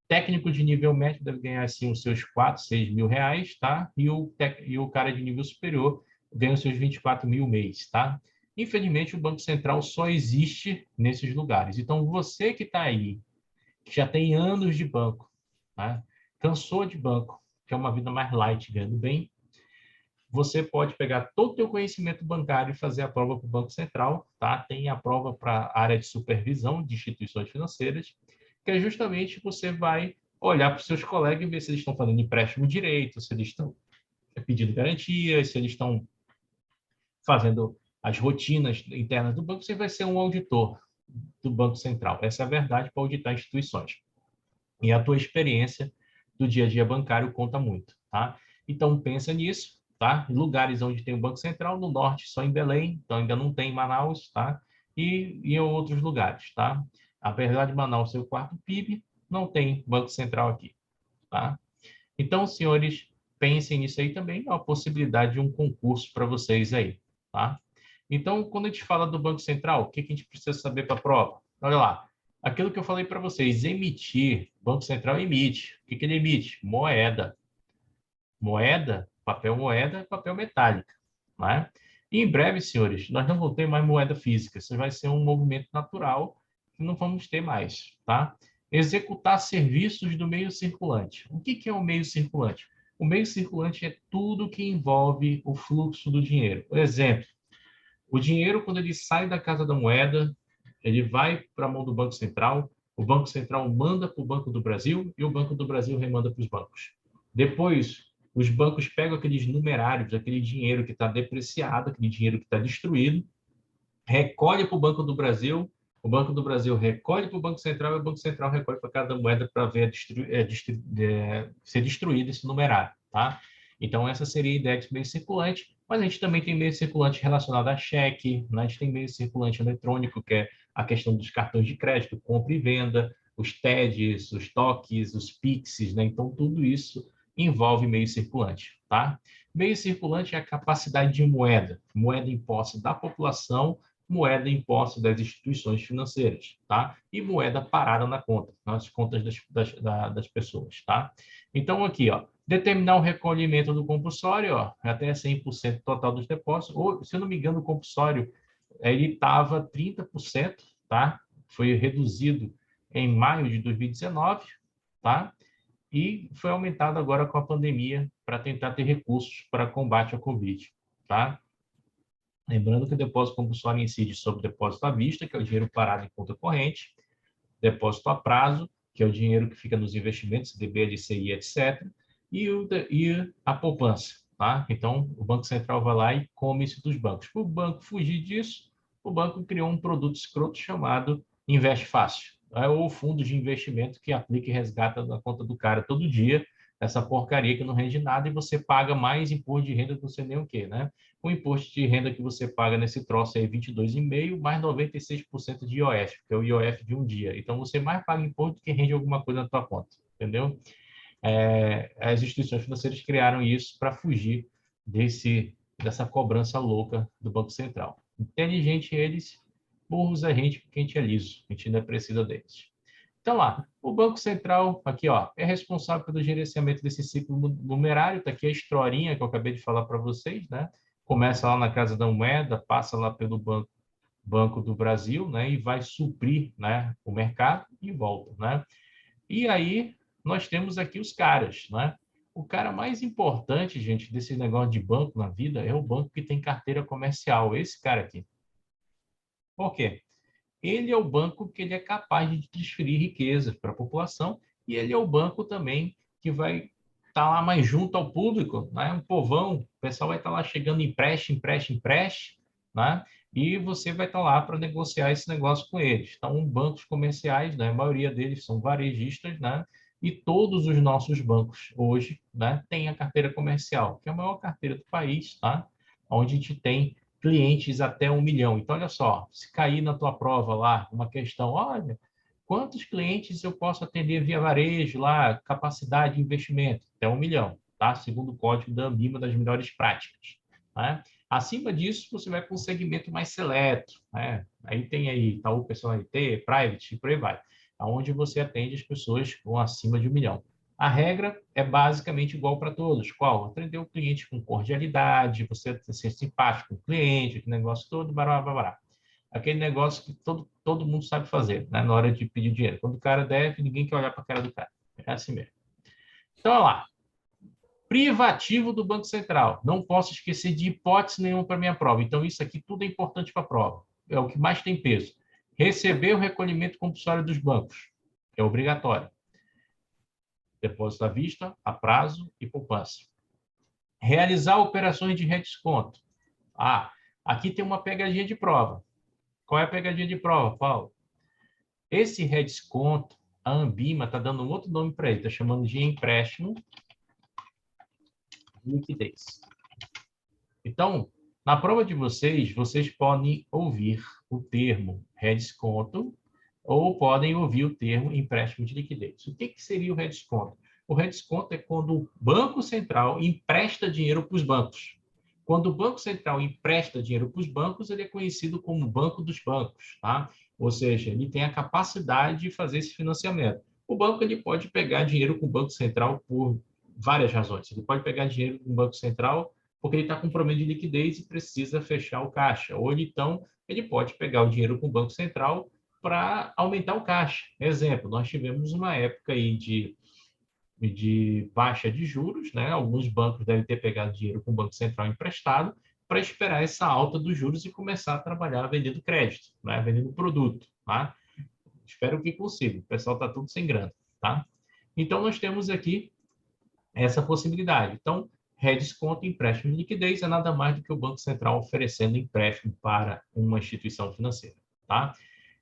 Técnico de nível médio deve ganhar assim os seus 4, 6 mil reais, tá? E o cara de nível superior ganha os seus 24 mil mês, tá? Infelizmente, o Banco Central só existe nesses lugares. Então, você que está aí, que já tem anos de banco, tá? Cansou de banco, quer uma vida mais light, ganhando bem, você pode pegar todo o teu conhecimento bancário e fazer a prova para o Banco Central, tá? Tem a prova para a área de supervisão de instituições financeiras, que é justamente você vai olhar para os seus colegas e ver se eles estão fazendo empréstimo direito, se eles estão pedindo garantias, se eles estão fazendo as rotinas internas do banco, você vai ser um auditor do Banco Central. Essa é a verdade para auditar instituições. E a tua experiência do dia a dia bancário conta muito, tá? Então, pensa nisso, tá? Lugares onde tem o Banco Central, no norte só em Belém, então ainda não tem em Manaus, tá? E em outros lugares, tá? Apesar de Manaus ser o quarto PIB, não tem Banco Central aqui, tá? Então, senhores, pensem nisso aí também, é uma possibilidade de um concurso para vocês aí, tá? Então, quando a gente fala do Banco Central, o que a gente precisa saber para a prova? Olha lá, aquilo que eu falei para vocês, emitir, o Banco Central emite. O que ele emite? Moeda. Moeda, papel metálico, né? E em breve, senhores, nós não vamos ter mais moeda física, isso vai ser um movimento natural que não vamos ter mais, tá? Executar serviços do meio circulante. O que é o meio circulante? O meio circulante é tudo que envolve o fluxo do dinheiro. Por exemplo, o dinheiro, quando ele sai da Casa da Moeda, ele vai para a mão do Banco Central, o Banco Central manda para o Banco do Brasil e o Banco do Brasil remanda para os bancos. Depois, os bancos pegam aqueles numerários, aquele dinheiro que está depreciado, aquele dinheiro que está destruído, recolhe para o Banco do Brasil recolhe para o Banco Central e o Banco Central recolhe para cada moeda para ver ser destruído esse numerário, tá? Então, essa seria a ideia de meio circulante, mas a gente também tem meio circulante relacionado a cheque, né? A gente tem meio circulante eletrônico, que é a questão dos cartões de crédito, compra e venda, os TEDs, os TOCs, os PIXs, né? Então, tudo isso envolve meio circulante, tá? Meio circulante é a capacidade de moeda, moeda em posse da população, moeda em posse das instituições financeiras, tá? E moeda parada na conta, nas contas das pessoas, tá? Então, aqui, ó, determinar o recolhimento do compulsório, ó, até 100% total dos depósitos, ou, se eu não me engano, o compulsório, ele estava 30%, tá? Foi reduzido em maio de 2019, tá? E foi aumentado agora com a pandemia para tentar ter recursos para combate ao Covid, tá? Lembrando que o depósito compulsório incide sobre o depósito à vista, que é o dinheiro parado em conta corrente, depósito a prazo, que é o dinheiro que fica nos investimentos, CDB, LCI, etc., e a poupança, tá? Então, o Banco Central vai lá e come isso dos bancos. Para o banco fugir disso, o banco criou um produto escroto chamado Investe Fácil, ou fundo de investimento que aplica e resgata na conta do cara todo dia, essa porcaria que não rende nada e você paga mais imposto de renda do que você nem o quê, né? O imposto de renda que você paga nesse troço é 22,5% mais 96% de IOF, que é o IOF de um dia. Então, você mais paga imposto do que rende alguma coisa na tua conta, entendeu? As instituições financeiras criaram isso para fugir dessa cobrança louca do Banco Central. Inteligente eles, burros a gente, porque a gente é liso, a gente ainda precisa deles. Então, lá, o Banco Central, aqui, ó, é responsável pelo gerenciamento desse ciclo numerário. Está aqui a historinha que eu acabei de falar para vocês, né? Começa lá na Casa da Moeda, passa lá pelo Banco do Brasil, né? E vai suprir, né, o mercado e volta, né? E aí, nós temos aqui os caras, né? O cara mais importante, gente, desse negócio de banco na vida é o banco que tem carteira comercial, esse cara aqui. Por quê? Ele é o banco que ele é capaz de transferir riqueza para a população e ele é o banco também que vai estar lá mais junto ao público, né? Um povão, o pessoal vai estar lá chegando empréstimo, né? E você vai estar lá para negociar esse negócio com eles. Então, bancos comerciais, né? A maioria deles são varejistas, né? E todos os nossos bancos hoje, né, têm a carteira comercial, que é a maior carteira do país, tá? Onde a gente tem clientes até 1 milhão. Então, olha só, se cair na tua prova lá uma questão, olha, quantos clientes eu posso atender via varejo lá, capacidade de investimento? Até 1 milhão, tá? Segundo o código da ANBIMA das melhores práticas, né? Acima disso, você vai para um segmento mais seleto, né? Aí tem aí Itaú Personalité, Private, e por aí vai, aonde você atende as pessoas com acima de 1 milhão. A regra é basicamente igual para todos. Qual? Atender o cliente com cordialidade, você ser simpático com o cliente, aquele negócio todo, bará, bará, bará. Aquele negócio que todo mundo sabe fazer, né, na hora de pedir dinheiro. Quando o cara deve, ninguém quer olhar para a cara do cara. É assim mesmo. Então, olha lá. Privativo do Banco Central. Não posso esquecer de hipótese nenhuma para minha prova. Então, isso aqui tudo é importante para a prova. É o que mais tem peso. Receber o recolhimento compulsório dos bancos. É obrigatório. Depósito à vista, a prazo e poupança. Realizar operações de redesconto. Ah, aqui tem uma pegadinha de prova. Qual é a pegadinha de prova, Paulo? Esse redesconto, a Ambima está dando um outro nome para ele, está chamando de empréstimo de liquidez. Então, na prova de vocês, vocês podem ouvir o termo redesconto ou podem ouvir o termo empréstimo de liquidez. O que seria o redesconto? O redesconto é quando o Banco Central empresta dinheiro para os bancos. Quando o Banco Central empresta dinheiro para os bancos, ele é conhecido como Banco dos Bancos, tá? Ou seja, ele tem a capacidade de fazer esse financiamento. O banco ele pode pegar dinheiro com o Banco Central por várias razões. Ele pode pegar dinheiro com o Banco Central porque ele está com problema de liquidez e precisa fechar o caixa. Ou então, ele pode pegar o dinheiro com o Banco Central para aumentar o caixa. Exemplo, nós tivemos uma época aí de baixa de juros, né? Alguns bancos devem ter pegado dinheiro com o Banco Central emprestado para esperar essa alta dos juros e começar a trabalhar vendendo crédito, né? Vendendo produto, tá? Espero que consiga. O pessoal está tudo sem grana, tá? Então, nós temos aqui essa possibilidade. Então, redesconto e empréstimo de liquidez é nada mais do que o Banco Central oferecendo empréstimo para uma instituição financeira, tá?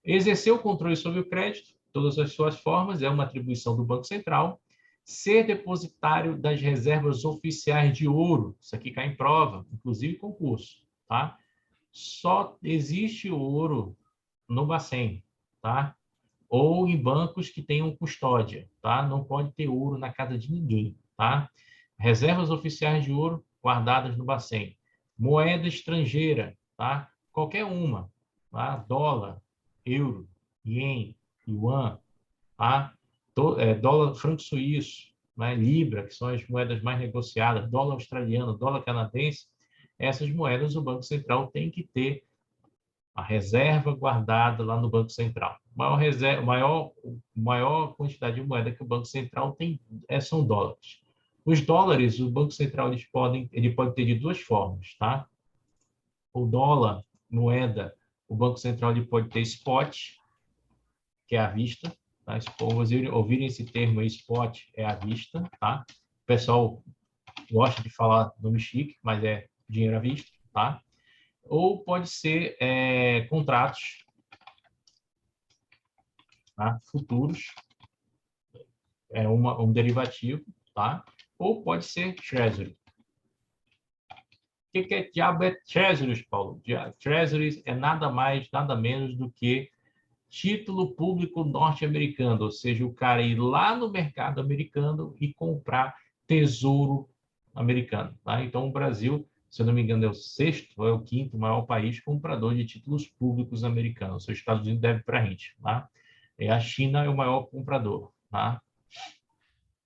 Exercer o controle sobre o crédito, todas as suas formas, é uma atribuição do Banco Central. Ser depositário das reservas oficiais de ouro, isso aqui cai em prova, inclusive concurso, tá? Só existe ouro no Bacen, tá? Ou em bancos que tenham custódia, tá? Não pode ter ouro na casa de ninguém, tá? Reservas oficiais de ouro guardadas no Bacen. Moeda estrangeira, tá? Qualquer uma, tá? Dólar, euro, ien, yuan, tá? Dólar franco suíço, né? Libra, que são as moedas mais negociadas, dólar australiano, dólar canadense, essas moedas o Banco Central tem que ter a reserva guardada lá no Banco Central. Maior quantidade de moeda que o Banco Central tem são dólares. Os dólares, o Banco Central ele pode ter de duas formas, tá? O dólar, moeda, o Banco Central ele pode ter spot, que é à vista, tá? Se ouvirem esse termo aí, spot é à vista, tá? O pessoal gosta de falar nome chique, mas é dinheiro à vista, tá? Ou pode ser contratos, tá? Futuros, um derivativo, tá? Ou pode ser Treasury. O que diabo é Treasuries, Paulo? Treasuries é nada mais, nada menos do que título público norte-americano, ou seja, o cara ir lá no mercado americano e comprar tesouro americano, tá? Então, o Brasil, se eu não me engano, é o sexto ou é o quinto maior país comprador de títulos públicos americanos. Os Estados Unidos deve para a gente, tá? E a China é o maior comprador, tá?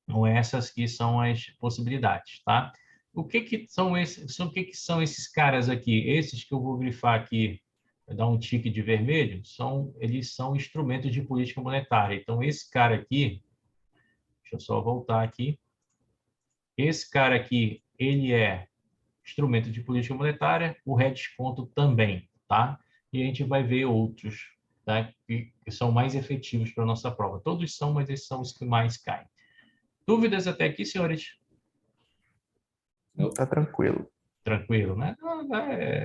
Então, essas que são as possibilidades, tá? O que são esses caras aqui? Esses que eu vou grifar aqui, dar um tique de vermelho, eles são instrumentos de política monetária. Então, esse cara aqui, deixa eu só voltar aqui. Esse cara aqui, ele é instrumento de política monetária, o redesconto também, tá? E a gente vai ver outros, tá? Que são mais efetivos para a nossa prova. Todos são, mas esses são os que mais caem. Dúvidas até aqui, senhores? Tá tranquilo. Tranquilo, né?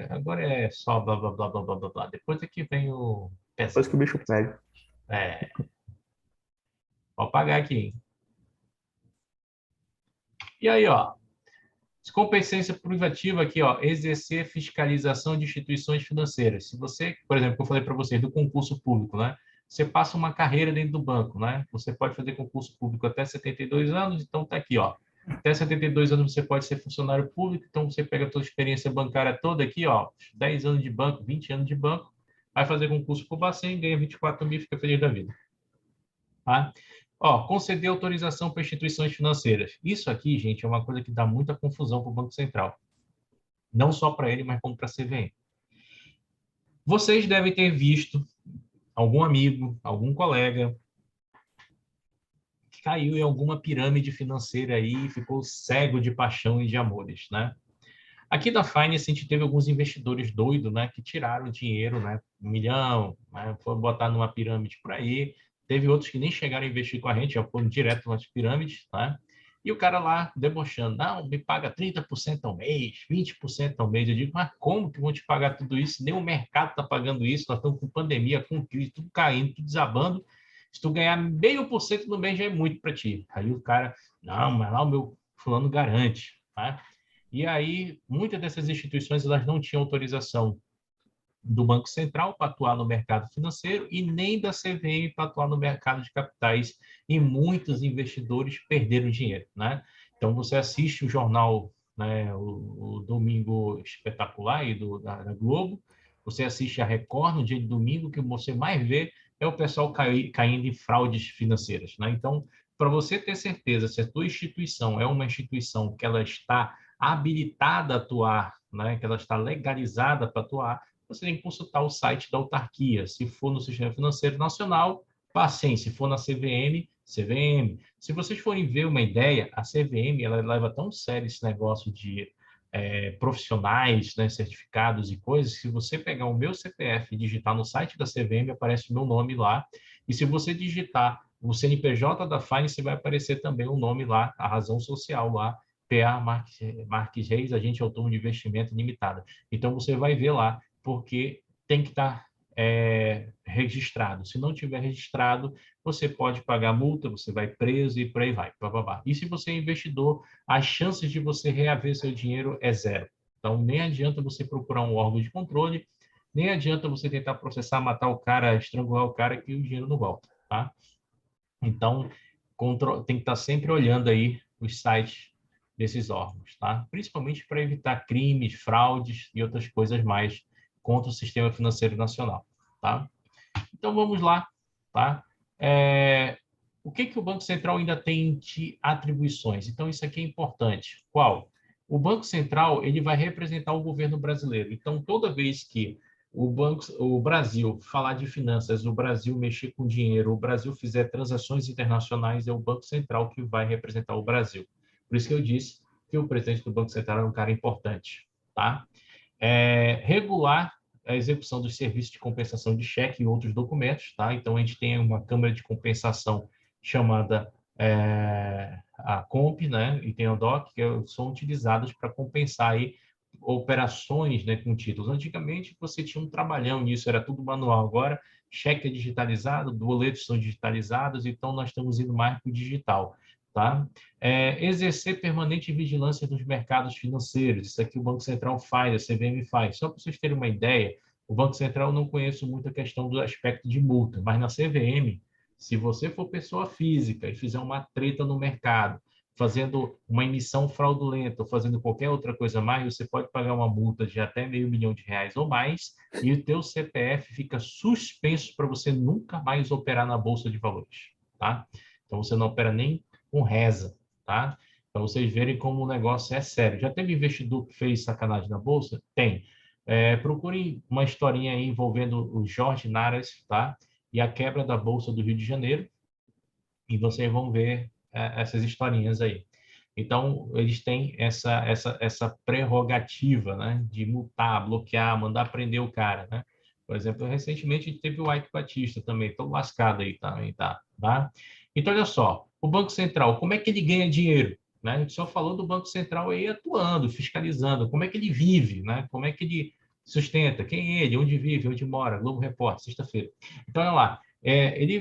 Agora é só blá, blá, blá, blá, blá, blá, blá. Depois aqui vem o Depois que o bicho pega. Vou apagar aqui, hein? E aí, ó. Competência privativa aqui, ó. Exercer fiscalização de instituições financeiras. Se você, por exemplo, eu falei para vocês do concurso público, né? Você passa uma carreira dentro do banco, né? Você pode fazer concurso público até 72 anos, então tá aqui, ó. Até 72 anos você pode ser funcionário público, então você pega a sua experiência bancária toda aqui, ó, 10 anos de banco, 20 anos de banco, vai fazer concurso por Bacen, ganha 24 mil e fica feliz da vida. Tá? Ó, conceder autorização para instituições financeiras. Isso aqui, gente, é uma coisa que dá muita confusão para o Banco Central. Não só para ele, mas como para a CVM. Vocês devem ter visto algum amigo, algum colega que caiu em alguma pirâmide financeira aí e ficou cego de paixão e de amores, né? Aqui da Finance a gente teve alguns investidores doidos, né, que tiraram dinheiro, né, 1 milhão, né, foram botar numa pirâmide por aí. Teve outros que nem chegaram a investir com a gente, já foram direto nas pirâmides, tá? E o cara lá debochando, não, me paga 30% ao mês, 20% ao mês. Eu digo, mas como que vão te pagar tudo isso? Nem o mercado está pagando isso, nós estamos com pandemia, com crise, tudo caindo, tudo desabando. Se tu ganhar 0,5% no mês já é muito para ti. Aí o cara, não, mas lá o meu fulano garante. Tá? E aí, muitas dessas instituições elas não tinham autorização do Banco Central para atuar no mercado financeiro e nem da CVM para atuar no mercado de capitais. E muitos investidores perderam dinheiro. Né? Então, você assiste o jornal, né, o Domingo Espetacular aí da Globo, você assiste a Record no dia de domingo, que você mais vê é o pessoal caindo em fraudes financeiras. Né? Então, para você ter certeza se a tua instituição é uma instituição que ela está habilitada a atuar, né, que ela está legalizada para atuar, você tem que consultar o site da autarquia. Se for no Sistema Financeiro Nacional, Bacen. Se for na CVM, CVM. Se vocês forem ver uma ideia, a CVM ela leva tão sério esse negócio de profissionais, né, certificados e coisas. Se você pegar o meu CPF e digitar no site da CVM, aparece o meu nome lá. E se você digitar o CNPJ da Finance, vai aparecer também o nome lá, a razão social lá, PA Marques Reis, Agente Autônomo de Investimento Limitada. Então, você vai ver lá, porque tem que estar registrado. Se não tiver registrado, você pode pagar multa, você vai preso e por aí vai. Blá, blá, blá. E se você é investidor, as chances de você reaver seu dinheiro é zero. Então, nem adianta você procurar um órgão de controle, nem adianta você tentar processar, matar o cara, estrangular o cara, que o dinheiro não volta. Tá? Então, tem que estar sempre olhando aí os sites desses órgãos, tá? Principalmente para evitar crimes, fraudes e outras coisas mais contra o sistema financeiro nacional, tá? Então, vamos lá, tá? O que o Banco Central ainda tem de atribuições? Então, isso aqui é importante. Qual? O Banco Central ele vai representar o governo brasileiro. Então, toda vez que o Brasil falar de finanças, o Brasil mexer com dinheiro, o Brasil fizer transações internacionais, é o Banco Central que vai representar o Brasil. Por isso que eu disse que o presidente do Banco Central é um cara importante, tá? Regular a execução dos serviços de compensação de cheque e outros documentos, tá? Então, a gente tem uma câmara de compensação chamada a COMP, né? E tem a DOC, que são utilizadas para compensar aí operações, né, com títulos. Antigamente, você tinha um trabalhão nisso, era tudo manual. Agora, cheque é digitalizado, boletos são digitalizados, então nós estamos indo mais para o digital. Tá? Exercer permanente vigilância nos mercados financeiros. Isso aqui o Banco Central faz, a CVM faz. Só para vocês terem uma ideia, o Banco Central eu não conheço muito a questão do aspecto de multa, mas na CVM, se você for pessoa física e fizer uma treta no mercado, fazendo uma emissão fraudulenta ou fazendo qualquer outra coisa mais, você pode pagar uma multa de até R$500 mil ou mais e o teu CPF fica suspenso para você nunca mais operar na Bolsa de Valores. Tá? Então, você não opera nem com reza, tá? Para vocês verem como o negócio é sério. Já teve investidor que fez sacanagem na Bolsa? Tem. Procurem uma historinha aí envolvendo o Jorge Naras, tá? E a quebra da Bolsa do Rio de Janeiro, e vocês vão ver essas historinhas aí. Então, eles têm essa prerrogativa, né, de multar, bloquear, mandar prender o cara, né? Por exemplo, recentemente a gente teve o Ike Batista também, todo lascado aí também, tá? Então, olha só, o Banco Central, como é que ele ganha dinheiro? Né? A gente só falou do Banco Central aí atuando, fiscalizando, como é que ele vive, né? Como é que ele sustenta, quem é ele, onde vive, onde mora, Globo Repórter, sexta-feira. Então, olha lá, ele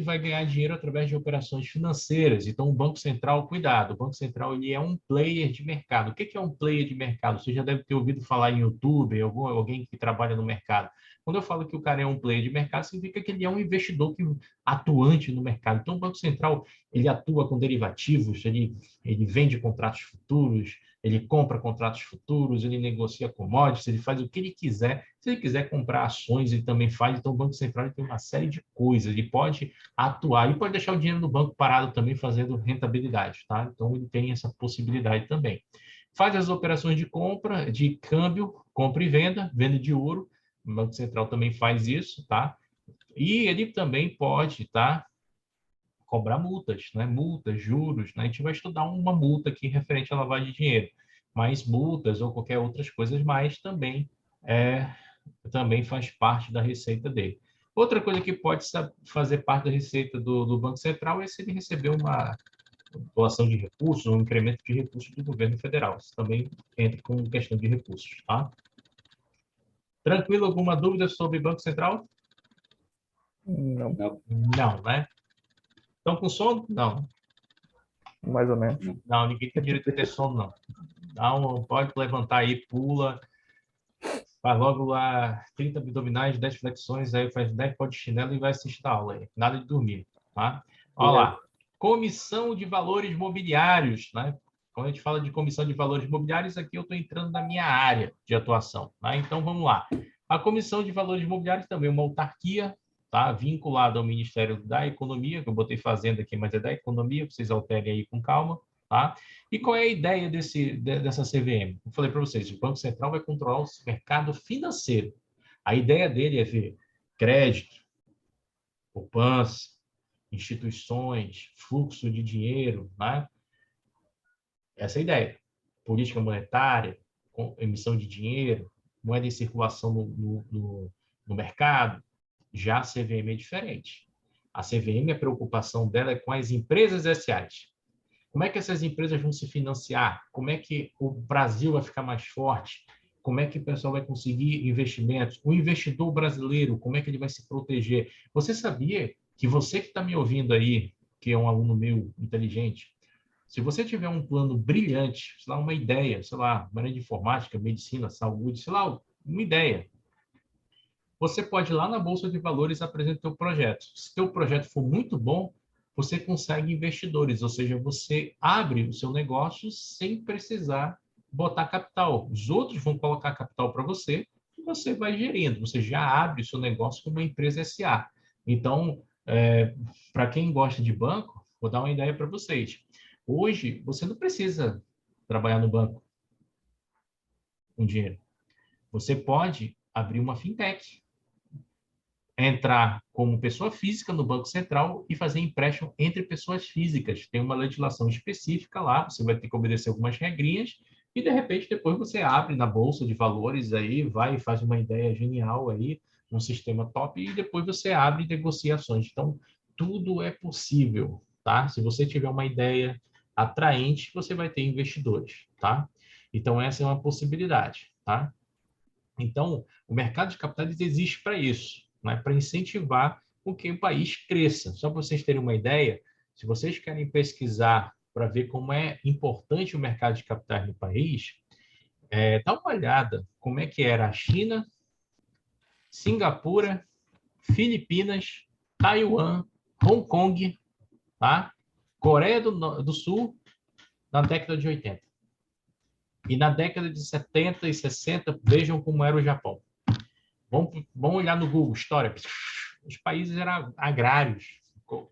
vai ganhar dinheiro através de operações financeiras. Então, o Banco Central, cuidado, o Banco Central ele é um player de mercado. O que é um player de mercado? Você já deve ter ouvido falar em YouTube, alguém que trabalha no mercado. Quando eu falo que o cara é um player de mercado, significa que ele é um investidor atuante no mercado. Então, o Banco Central ele atua com derivativos, ele vende contratos futuros, ele compra contratos futuros, ele negocia commodities, ele faz o que ele quiser. Se ele quiser comprar ações, ele também faz. Então, o Banco Central ele tem uma série de coisas. Ele pode atuar, ele pode deixar o dinheiro no banco parado também, fazendo rentabilidade. Tá? Então, ele tem essa possibilidade também. Faz as operações de compra, de câmbio, compra e venda de ouro. O Banco Central também faz isso. Tá? E ele também pode cobrar multas, né? Multas, juros. Né? A gente vai estudar uma multa aqui referente à lavagem de dinheiro. Mas multas ou qualquer outras coisas mais também faz parte da receita dele. Outra coisa que pode fazer parte da receita do Banco Central é se ele receber doação de recursos ou incremento de recursos do governo federal. Isso também entra como questão de recursos, tá? Tranquilo? Alguma dúvida sobre Banco Central? Não, Não, Não, né? Estão com sono? Não. mais ou menos. Não, ninguém tem direito de ter sono, não. Não, pode levantar aí, pula, faz logo lá 30 abdominais, 10 flexões, aí faz 10 pó de chinelo e vai assistir a aula aí. Nada de dormir, tá? Olha lá. Comissão de Valores Mobiliários, né? Quando a gente fala de Comissão de Valores Mobiliários, aqui eu estou entrando na minha área de atuação, tá? Então, vamos lá. A Comissão de Valores Mobiliários também é uma autarquia, tá? Vinculada ao Ministério da Economia, que eu botei fazenda aqui, mas é da Economia, vocês alterem aí com calma, tá? E qual é a ideia dessa CVM? Eu falei para vocês, o Banco Central vai controlar o mercado financeiro. A ideia dele é ver crédito, poupança, instituições, fluxo de dinheiro, né? Essa é a ideia. Política monetária, emissão de dinheiro, moeda em circulação no mercado. Já a CVM é diferente. A CVM, a preocupação dela é com as empresas S.A.s. Como é que essas empresas vão se financiar? Como é que o Brasil vai ficar mais forte? Como é que o pessoal vai conseguir investimentos? O investidor brasileiro, como é que ele vai se proteger? Você sabia que você que está me ouvindo aí, que é um aluno meu inteligente, se você tiver um plano brilhante, sei lá, uma ideia, sei lá, uma área de informática, medicina, saúde, sei lá, uma ideia, você pode ir lá na Bolsa de Valores apresentar o seu projeto. Se o seu projeto for muito bom, você consegue investidores, ou seja, você abre o seu negócio sem precisar botar capital. Os outros vão colocar capital para você e você vai gerindo. Você já abre o seu negócio como uma empresa SA. Então, para quem gosta de banco, vou dar uma ideia para vocês. Hoje, você não precisa trabalhar no banco com dinheiro. Você pode abrir uma fintech, entrar como pessoa física no Banco Central e fazer empréstimo entre pessoas físicas. Tem uma legislação específica lá, você vai ter que obedecer algumas regrinhas e, de repente, depois você abre na Bolsa de Valores, aí vai e faz uma ideia genial aí, um sistema top, e depois você abre negociações. Então, tudo é possível, tá? Se você tiver uma ideia atraente, você vai ter investidores, tá? Então, essa é uma possibilidade, tá? Então, o mercado de capitais existe para isso, né? Para incentivar com que o país cresça. Só para vocês terem uma ideia, se vocês querem pesquisar para ver como é importante o mercado de capitais no país, dá uma olhada como é que era a China, Singapura, Filipinas, Taiwan, Hong Kong, tá? Coreia do Sul, na década de 80. E na década de 70 e 60, vejam como era o Japão. Vamos olhar no Google, história. Os países eram agrários,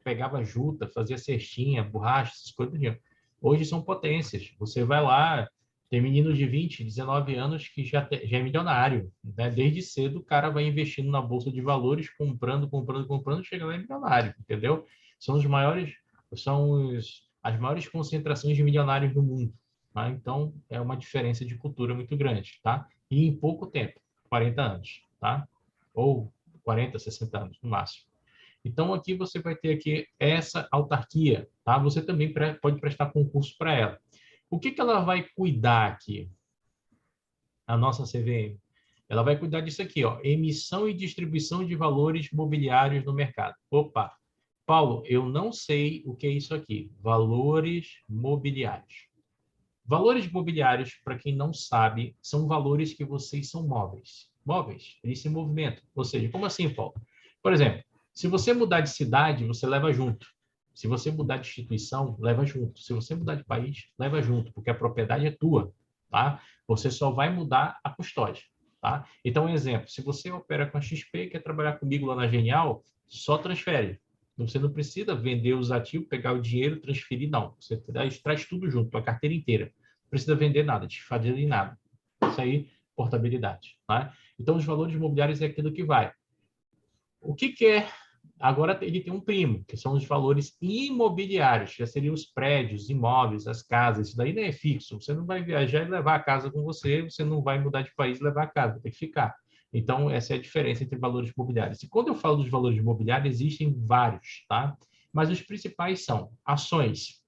pegava juta, fazia cestinha, borracha, essas coisas. Hoje são potências. Você vai lá, tem menino de 20, 19 anos que já é milionário. Né? Desde cedo o cara vai investindo na Bolsa de Valores, comprando, chega lá e é milionário, entendeu? São as maiores concentrações de milionários do mundo. Tá? Então, é uma diferença de cultura muito grande. Tá? E em pouco tempo, 40 anos. Tá? Ou 40, 60 anos, no máximo. Então, aqui você vai ter aqui essa autarquia, tá? Você também pode prestar concurso para ela. O que ela vai cuidar aqui? A nossa CVM. Ela vai cuidar disso aqui, ó, emissão e distribuição de valores mobiliários no mercado. Opa! Paulo, eu não sei o que é isso aqui. Valores mobiliários. Valores mobiliários, para quem não sabe, são valores que vocês são móveis. Móveis, eles se movimentam. Ou seja, como assim, Paulo? Por exemplo, se você mudar de cidade, você leva junto. Se você mudar de instituição, leva junto. Se você mudar de país, leva junto, porque a propriedade é tua, tá? Você só vai mudar a custódia, tá? Então, um exemplo, se você opera com a XP e quer trabalhar comigo lá na Genial, só transfere. Você não precisa vender os ativos, pegar o dinheiro, transferir, não. Você traz tudo junto, a carteira inteira. Não precisa vender nada, desfazer em nada. Isso aí, portabilidade, tá? Então, os valores imobiliários é aquilo que vai. O que é? Agora ele tem um primo, que são os valores imobiliários, que seriam os prédios, imóveis, as casas. Isso daí não é fixo. Você não vai viajar e levar a casa com você, você não vai mudar de país e levar a casa, tem que ficar. Então, essa é a diferença entre valores imobiliários. E quando eu falo dos valores imobiliários, existem vários, tá? Mas os principais são ações,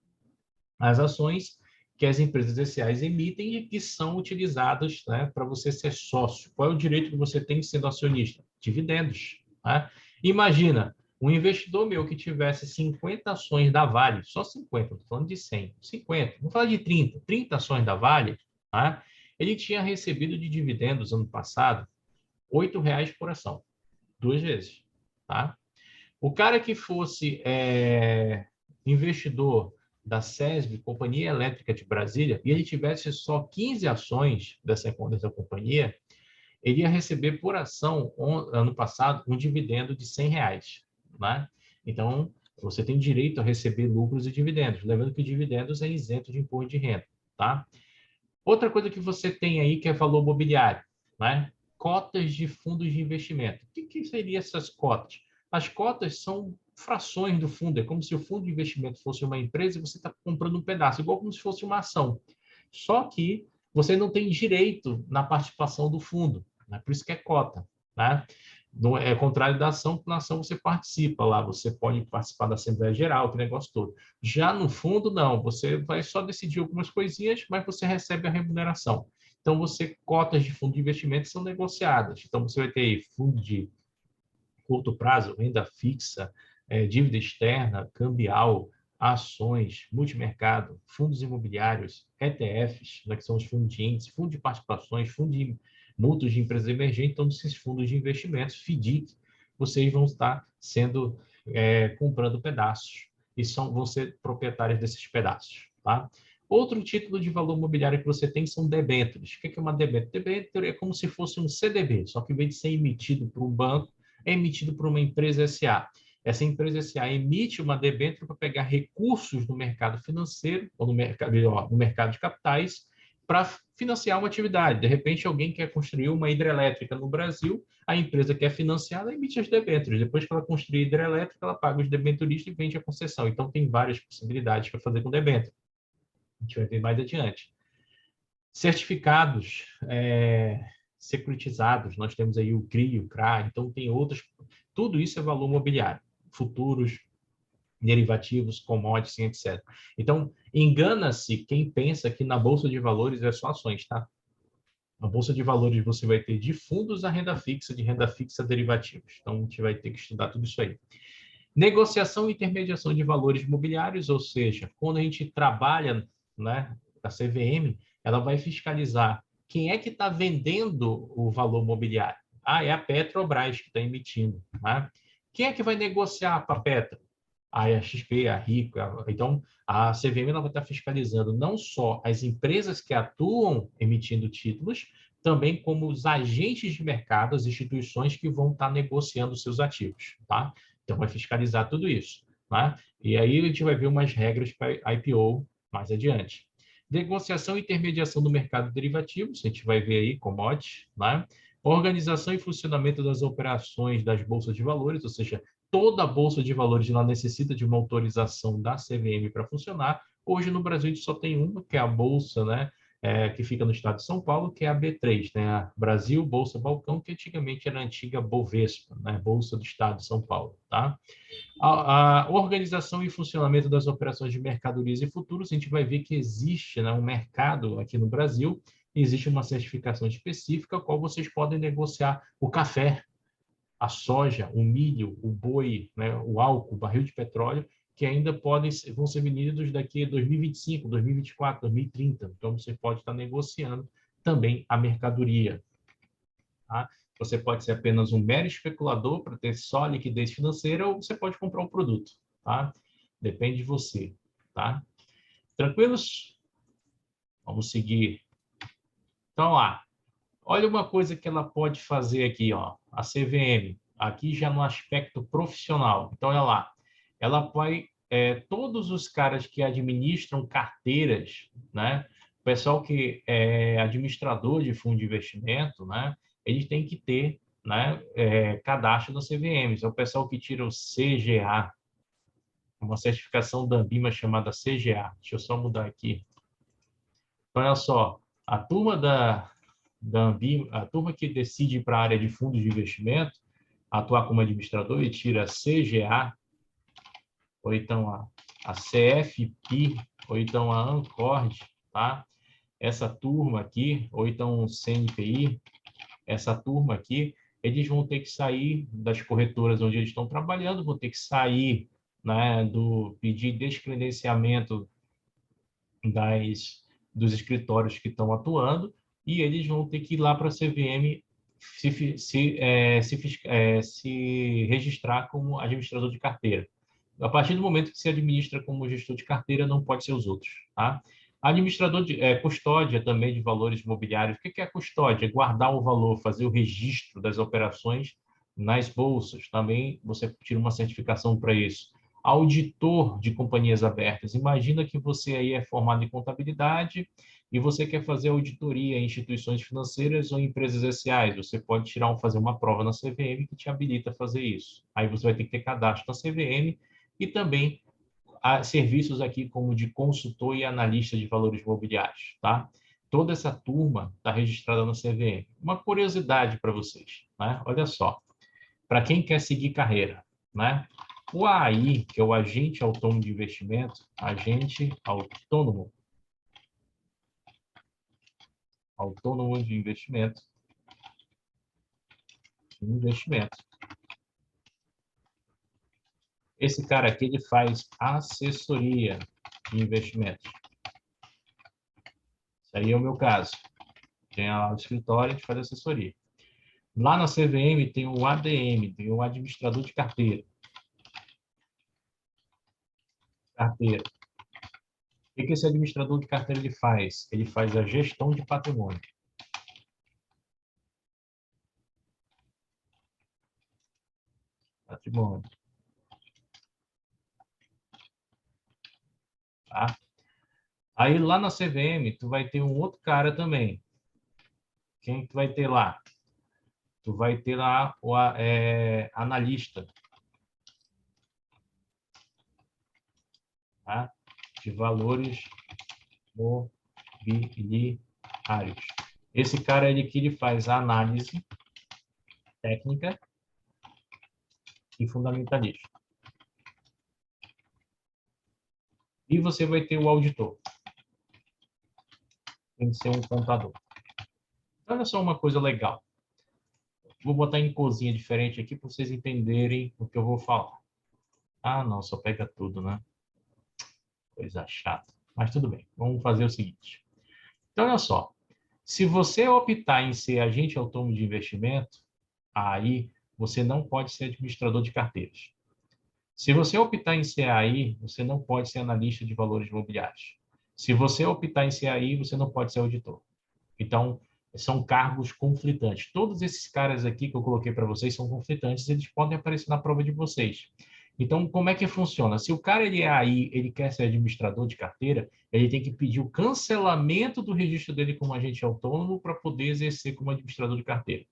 as ações que as empresas essenciais emitem e que são utilizadas, né, para você ser sócio. Qual é o direito que você tem sendo acionista? Dividendos. Né? Imagina, um investidor meu que tivesse 50 ações da Vale, só 50, não estou falando de 100, 50, vamos falar de 30 ações da Vale, né? Ele tinha recebido de dividendos ano passado R$ 8 por ação, 2 vezes. Tá? O cara que fosse investidor da SESB, Companhia Elétrica de Brasília, e ele tivesse só 15 ações dessa companhia, ele ia receber por ação, ano passado, um dividendo de R$ 100. Né? Então, você tem direito a receber lucros e dividendos, lembrando que dividendos é isento de imposto de renda. Tá? Outra coisa que você tem aí que é valor mobiliário, né? Cotas de fundos de investimento. O que seriam essas cotas? As cotas são frações do fundo, é como se o fundo de investimento fosse uma empresa e você está comprando um pedaço, igual como se fosse uma ação. Só que você não tem direito na participação do fundo, né? Por isso que é cota. Né? É contrário da ação, porque na ação você participa lá, você pode participar da Assembleia Geral, aquele negócio todo. Já no fundo, não, você vai só decidir algumas coisinhas, mas você recebe a remuneração. Então, cotas de fundo de investimento são negociadas. Então, você vai ter aí fundo de curto prazo, renda fixa, dívida externa, cambial, ações, multimercado, fundos imobiliários, ETFs, né, que são os fundos de índice, fundo de participações, fundo de mútuos de empresas emergentes. Então, esses fundos de investimentos, FDIC, vocês vão estar comprando pedaços e vão ser proprietários desses pedaços. Tá? Outro título de valor mobiliário que você tem são debêntures. O que é uma debênture? Debênture é como se fosse um CDB, só que em vez de ser emitido por um banco, é emitido por uma empresa SA. Essa empresa SA emite uma debênture para pegar recursos no mercado financeiro, ou no mercado de capitais, para financiar uma atividade. De repente, alguém quer construir uma hidrelétrica no Brasil, a empresa quer financiar, ela emite as debêntures. Depois que ela construir a hidrelétrica, ela paga os debenturistas e vende a concessão. Então, tem várias possibilidades para fazer com debênture. A gente vai ver mais adiante. Certificados securitizados, nós temos aí o CRI, o CRA, então tem outros. Tudo isso é valor mobiliário. Futuros, derivativos, commodities, etc. Então, engana-se quem pensa que na Bolsa de Valores é só ações, tá? Na Bolsa de Valores você vai ter de fundos a renda fixa, de renda fixa derivativos. Então, a gente vai ter que estudar tudo isso aí. Negociação e intermediação de valores imobiliários, ou seja, quando a gente trabalha, né, a CVM, ela vai fiscalizar quem é que está vendendo o valor mobiliário. É a Petrobras que está emitindo. Né? Quem é que vai negociar para a Petro? É a XP, a Rico. Então, a CVM ela vai estar fiscalizando não só as empresas que atuam emitindo títulos, também como os agentes de mercado, as instituições que vão estar negociando seus ativos. Tá? Então, vai fiscalizar tudo isso. Né? E aí a gente vai ver umas regras para IPO mais adiante. Negociação e intermediação do mercado de derivativos, a gente vai ver aí, commodities. Né? Organização e funcionamento das operações das bolsas de valores, ou seja, toda a bolsa de valores ela necessita de uma autorização da CVM para funcionar. Hoje, no Brasil, a gente só tem uma, que é a bolsa, né? Que fica no estado de São Paulo, que é a B3, né? A Brasil Bolsa Balcão, que antigamente era a antiga Bovespa, né? Bolsa do estado de São Paulo. Tá? A organização e funcionamento das operações de mercadorias e futuros, a gente vai ver que existe, né, um mercado aqui no Brasil, existe uma certificação específica, a qual vocês podem negociar o café, a soja, o milho, o boi, né, o álcool, o barril de petróleo, que ainda vão ser vendidos daqui a 2025, 2024, 2030. Então, você pode estar negociando também a mercadoria. Tá? Você pode ser apenas um mero especulador para ter só liquidez financeira ou você pode comprar um produto. Tá? Depende de você. Tá? Tranquilos? Vamos seguir. Então, olha uma coisa que ela pode fazer aqui, ó, a CVM, aqui já no aspecto profissional. Então, olha lá, ela vai, todos os caras que administram carteiras, né, o pessoal que é administrador de fundo de investimento, né, eles têm que ter, né, cadastro na CVM. É o pessoal que tira o CGA, uma certificação da Anbima chamada CGA. Deixa eu só mudar aqui. Então, olha só, a turma da Anbima, a turma que decide para a área de fundos de investimento, atuar como administrador e tira a CGA, ou então a CFP, ou então a Ancord, tá? Essa turma aqui, ou então o CNPI, essa turma aqui, eles vão ter que sair das corretoras onde eles estão trabalhando, vão ter que sair, né, do pedir descredenciamento dos escritórios que estão atuando, e eles vão ter que ir lá para a CVM se registrar como administrador de carteira. A partir do momento que se administra como gestor de carteira, não pode ser os outros, tá? Administrador de custódia também de valores imobiliários. O que é custódia? É guardar o valor, fazer o registro das operações nas bolsas. Também você tira uma certificação para isso. Auditor de companhias abertas. Imagina que você aí é formado em contabilidade e você quer fazer auditoria em instituições financeiras ou empresas S.A.s. Você pode fazer uma prova na CVM que te habilita a fazer isso. Aí você vai ter que ter cadastro na CVM e também há serviços aqui como de consultor e analista de valores imobiliários, tá? Toda essa turma está registrada na CVM. Uma curiosidade para vocês, né? Olha só, para quem quer seguir carreira, né? O AI, que é o Agente Autônomo de Investimento, autônomo de investimento, Esse cara aqui, ele faz assessoria de investimentos. Isso aí é o meu caso. Tem lá o escritório, a gente faz assessoria. Lá na CVM tem o ADM, tem o administrador de carteira. O que esse administrador de carteira ele faz? Ele faz a gestão de patrimônio. Tá? Aí lá na CVM, tu vai ter um outro cara também. Quem tu vai ter lá? Tu vai ter lá o analista, tá? De valores mobiliários. Esse cara ele que ele faz a análise técnica e fundamentalista. E você vai ter o auditor. Tem que ser um contador. Olha só uma coisa legal. Vou botar em cozinha diferente aqui para vocês entenderem o que eu vou falar. Ah, não, só pega tudo, né? Coisa chata. Mas tudo bem, vamos fazer o seguinte. Então, olha só. Se você optar em ser agente autônomo de investimento, aí você não pode ser administrador de carteiras. Se você optar em ser AI, você não pode ser analista de valores imobiliários. Se você optar em ser AI, você não pode ser auditor. Então, são cargos conflitantes. Todos esses caras aqui que eu coloquei para vocês são conflitantes, eles podem aparecer na prova de vocês. Então, como é que funciona? Se o cara ele é AI, ele quer ser administrador de carteira, ele tem que pedir o cancelamento do registro dele como agente autônomo para poder exercer como administrador de carteira.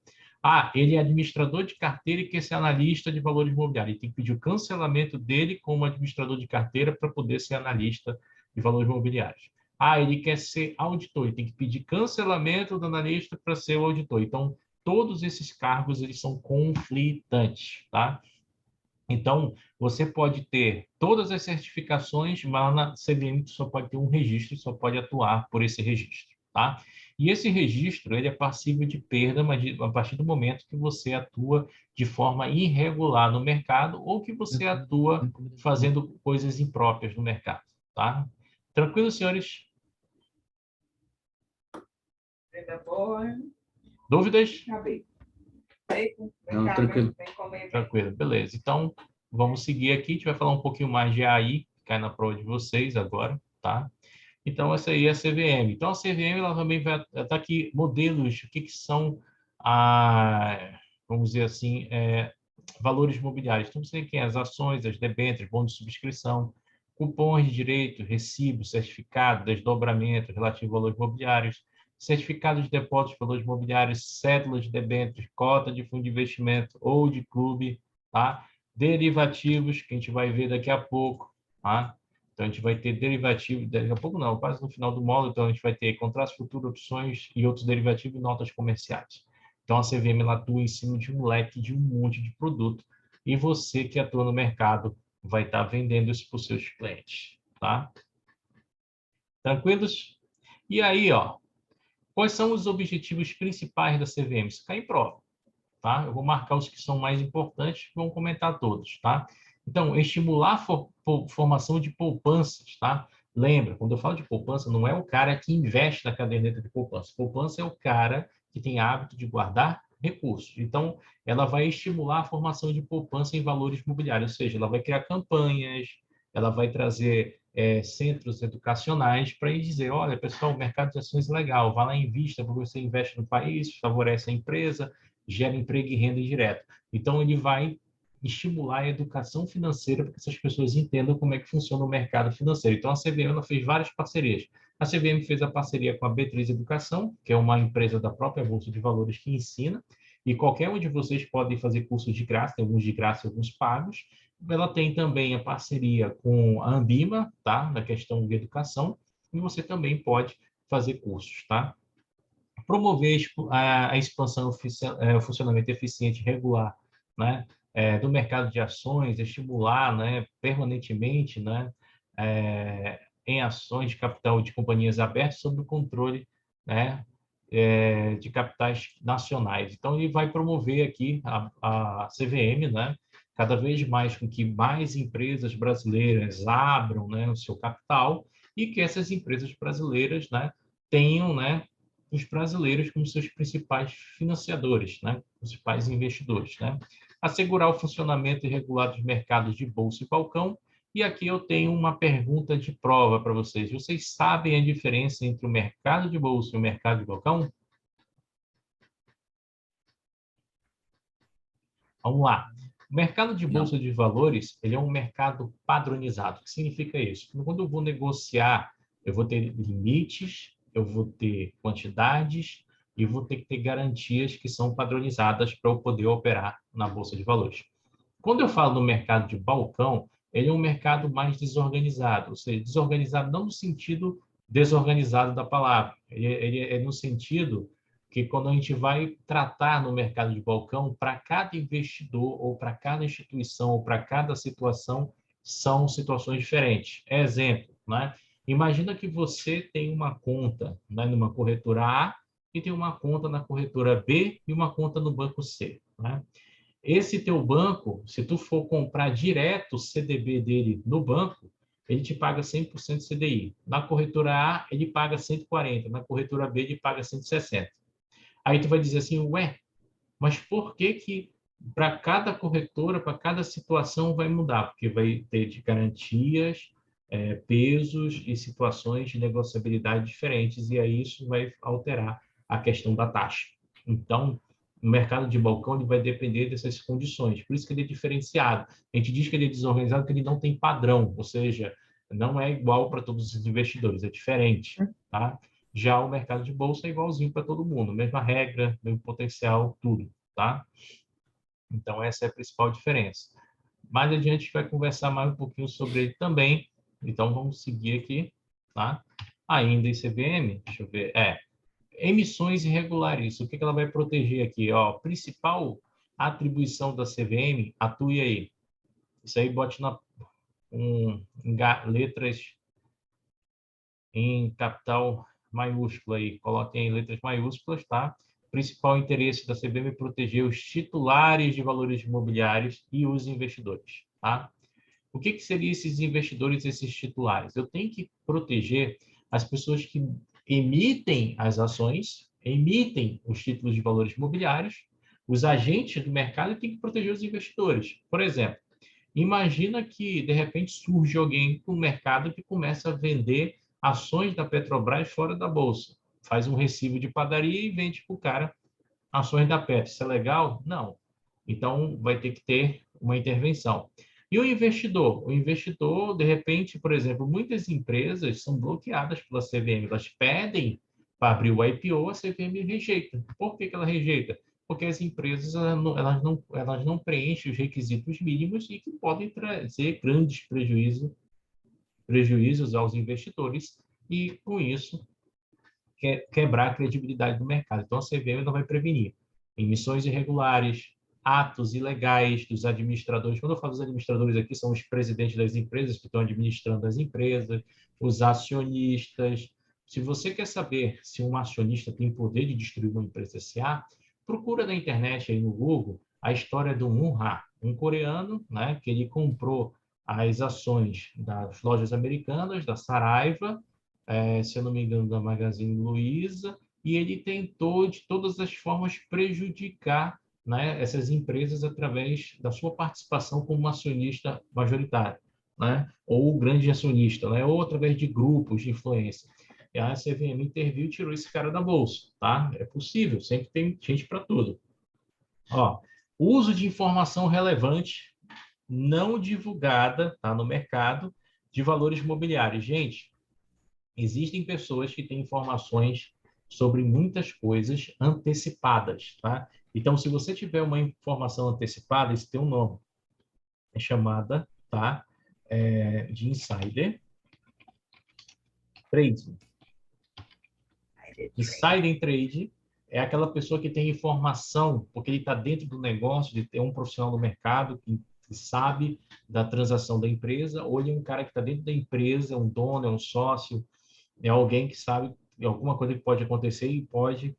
Ah, ele é administrador de carteira e quer ser analista de valores imobiliários. Ele tem que pedir o cancelamento dele como administrador de carteira para poder ser analista de valores imobiliários. Ah, ele quer ser auditor, ele tem que pedir cancelamento do analista para ser o auditor. Então, todos esses cargos eles são conflitantes, tá? Então, você pode ter todas as certificações, mas na CVM só pode ter um registro, só pode atuar por esse registro, tá? E esse registro, ele é passível de perda, mas a partir do momento que você atua de forma irregular no mercado ou que você atua fazendo coisas impróprias no mercado, tá? Tranquilo, senhores? Dúvidas? Não, tranquilo. Tranquilo, beleza. Então, vamos seguir aqui. A gente vai falar um pouquinho mais de AI, que cai na prova de vocês agora, tá? Então, essa aí é a CVM. Então, a CVM, ela também vai estar aqui modelos, o que são, vamos dizer assim, valores imobiliários. Então, você tem as ações, as debêntures, bônus de subscrição, cupons de direito, recibos, certificado, desdobramento relativo a valores imobiliários, certificado de depósito de valores imobiliários, cédula de debêntures, cota de fundo de investimento ou de clube, tá? Derivativos, que a gente vai ver daqui a pouco, tá? Então, a gente vai ter derivativo, daqui a pouco não, quase no final do módulo, então a gente vai ter contratos futuros, opções e outros derivativos e notas comerciais. Então, a CVM ela atua em cima de um leque de um monte de produto e você que atua no mercado vai estar vendendo isso para os seus clientes, tá? Tranquilos? E aí, ó, quais são os objetivos principais da CVM? Isso cai em prova, tá? Eu vou marcar os que são mais importantes, vamos comentar todos, tá? Então, estimular a formação de poupanças, tá? Lembra, quando eu falo de poupança, não é o cara que investe na caderneta de poupança. Poupança é o cara que tem hábito de guardar recursos. Então, ela vai estimular a formação de poupança em valores imobiliários, ou seja, ela vai criar campanhas, ela vai trazer centros educacionais para dizer, olha, pessoal, o mercado de ações é legal, vá lá e invista, porque você investe no país, favorece a empresa, gera emprego e renda indireta. Então, ele vai estimular a educação financeira para que essas pessoas entendam como é que funciona o mercado financeiro. Então, a CVM fez várias parcerias. A CVM fez a parceria com a B3 Educação, que é uma empresa da própria Bolsa de Valores que ensina, e qualquer um de vocês pode fazer cursos de graça, tem alguns de graça e alguns pagos. Ela tem também a parceria com a Ambima, tá? Na questão de educação, e você também pode fazer cursos, tá? Promover a expansão, o funcionamento eficiente e regular, né, do mercado de ações, estimular, né, permanentemente, né, em ações de capital de companhias abertas sob o controle, né, de capitais nacionais. Então, ele vai promover aqui a CVM, né, cada vez mais com que mais empresas brasileiras abram, né, o seu capital e que essas empresas brasileiras, né, tenham, né, os brasileiros como seus principais financiadores, né, principais investidores, né? Assegurar o funcionamento irregular dos mercados de bolsa e balcão. E aqui eu tenho uma pergunta de prova para vocês. Vocês sabem a diferença entre o mercado de bolsa e o mercado de balcão? Vamos lá. O mercado de Não. bolsa de valores, ele é um mercado padronizado. O que significa isso? Quando eu vou negociar, eu vou ter limites, eu vou ter quantidades e vou ter que ter garantias que são padronizadas para eu poder operar na bolsa de valores. Quando eu falo do mercado de balcão, ele é um mercado mais desorganizado, ou seja, desorganizado não no sentido desorganizado da palavra, ele é no sentido que quando a gente vai tratar no mercado de balcão, para cada investidor ou para cada instituição ou para cada situação, são situações diferentes. Exemplo, né? Imagina que você tem uma conta, né, numa corretora A e tem uma conta na corretora B e uma conta no banco C, né? Esse teu banco, se tu for comprar direto o CDB dele no banco, ele te paga 100% CDI. Na corretora A, ele paga 140%, na corretora B, ele paga 160%. Aí tu vai dizer assim, ué, mas por que para cada corretora, para cada situação vai mudar? Porque vai ter de garantias, pesos e situações de negociabilidade diferentes, e aí isso vai alterar a questão da taxa. Então, o mercado de balcão ele vai depender dessas condições, por isso que ele é diferenciado. A gente diz que ele é desorganizado porque ele não tem padrão, ou seja, não é igual para todos os investidores, é diferente, tá? Já o mercado de bolsa é igualzinho para todo mundo, mesma regra, mesmo potencial, tudo, tá? Então, essa é a principal diferença. Mais adiante, a gente vai conversar mais um pouquinho sobre ele também. Então, vamos seguir aqui, tá? Ainda em CVM, deixa eu ver, emissões irregulares. O que ela vai proteger aqui? Ó, principal atribuição da CVM, atue aí. Isso aí, bote letras em capital maiúscula aí, coloquem em letras maiúsculas, tá? Principal interesse da CVM é proteger os titulares de valores imobiliários e os investidores, tá? O que seriam esses investidores, esses titulares? Eu tenho que proteger as pessoas que emitem as ações, emitem os títulos de valores imobiliários, os agentes do mercado, e tem que proteger os investidores. Por exemplo, imagina que, de repente, surge alguém no mercado que começa a vender ações da Petrobras fora da bolsa. Faz um recibo de padaria e vende para o cara ações da Petro. Isso é legal? Não. Então, vai ter que ter uma intervenção. E o investidor? O investidor, de repente, por exemplo, muitas empresas são bloqueadas pela CVM. Elas pedem para abrir o IPO, a CVM rejeita. Por que ela rejeita? Porque as empresas elas não preenchem os requisitos mínimos e que podem trazer grandes prejuízos aos investidores e, com isso, quebrar a credibilidade do mercado. Então, a CVM não vai prevenir emissões irregulares, atos ilegais dos administradores. Quando eu falo dos administradores aqui, são os presidentes das empresas que estão administrando as empresas, os acionistas. Se você quer saber se um acionista tem poder de destruir uma empresa SA, procura na internet, aí no Google, a história do Moon Ha, um coreano, né, que ele comprou as ações das lojas americanas, da Saraiva, se eu não me engano, da Magazine Luiza, e ele tentou, de todas as formas, prejudicar, né, essas empresas através da sua participação como acionista majoritário, né, ou grande acionista, né, ou através de grupos de influência. E a CVM interviu e tirou esse cara da bolsa, tá? É possível, sempre tem gente para tudo. Ó, uso de informação relevante não divulgada, tá, no mercado de valores imobiliários. Gente, existem pessoas que têm informações sobre muitas coisas antecipadas, tá? Então, se você tiver uma informação antecipada, isso tem um nome. É chamada, tá, de insider trading. Insider trade é aquela pessoa que tem informação, porque ele está dentro do negócio, de ter um profissional no mercado que sabe da transação da empresa, ou ele é um cara que está dentro da empresa, é um dono, é um sócio, é alguém que sabe de alguma coisa que pode acontecer e pode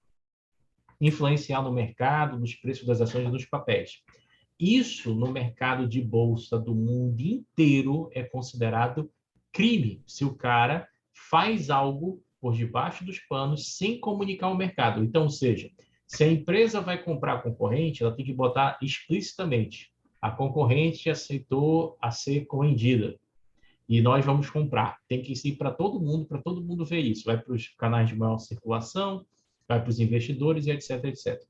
influenciar no mercado, nos preços das ações e nos papéis. Isso, no mercado de bolsa do mundo inteiro, é considerado crime, se o cara faz algo por debaixo dos panos sem comunicar ao mercado. Então, ou seja, se a empresa vai comprar a concorrente, ela tem que botar explicitamente: a concorrente aceitou a ser vendida e nós vamos comprar. Tem que ir para todo mundo ver isso. Vai para os canais de maior circulação, vai para os investidores e etc, etc.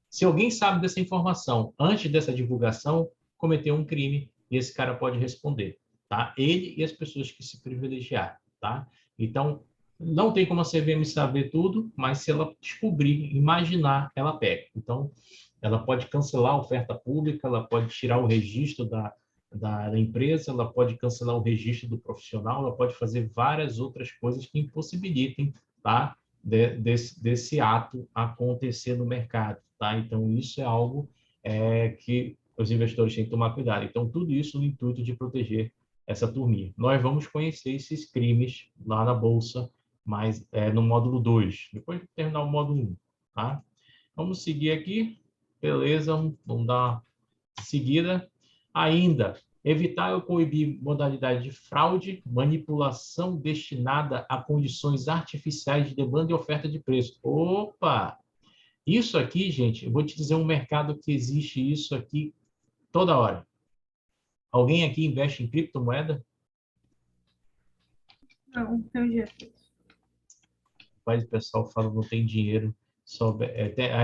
Se alguém sabe dessa informação antes dessa divulgação, cometeu um crime e esse cara pode responder, tá? Ele e as pessoas que se privilegiaram, tá? Então, não tem como a CVM saber tudo, mas se ela descobrir, imaginar, ela pega. Então, ela pode cancelar a oferta pública, ela pode tirar o registro da empresa, ela pode cancelar o registro do profissional, ela pode fazer várias outras coisas que impossibilitem, tá, desse ato acontecer no mercado, tá? Então, isso é algo que os investidores têm que tomar cuidado. Então, tudo isso no intuito de proteger essa turminha. Nós vamos conhecer esses crimes lá na Bolsa, mas no módulo 2, depois de terminar o módulo 1, tá? Vamos seguir aqui. Beleza, vamos dar uma seguida. Ainda, evitar ou coibir modalidade de fraude, manipulação destinada a condições artificiais de demanda e oferta de preço. Opa! Isso aqui, gente, eu vou te dizer um mercado que existe isso aqui toda hora. Alguém aqui investe em criptomoeda? Não, tem dinheiro. Mas o pessoal fala não tem dinheiro,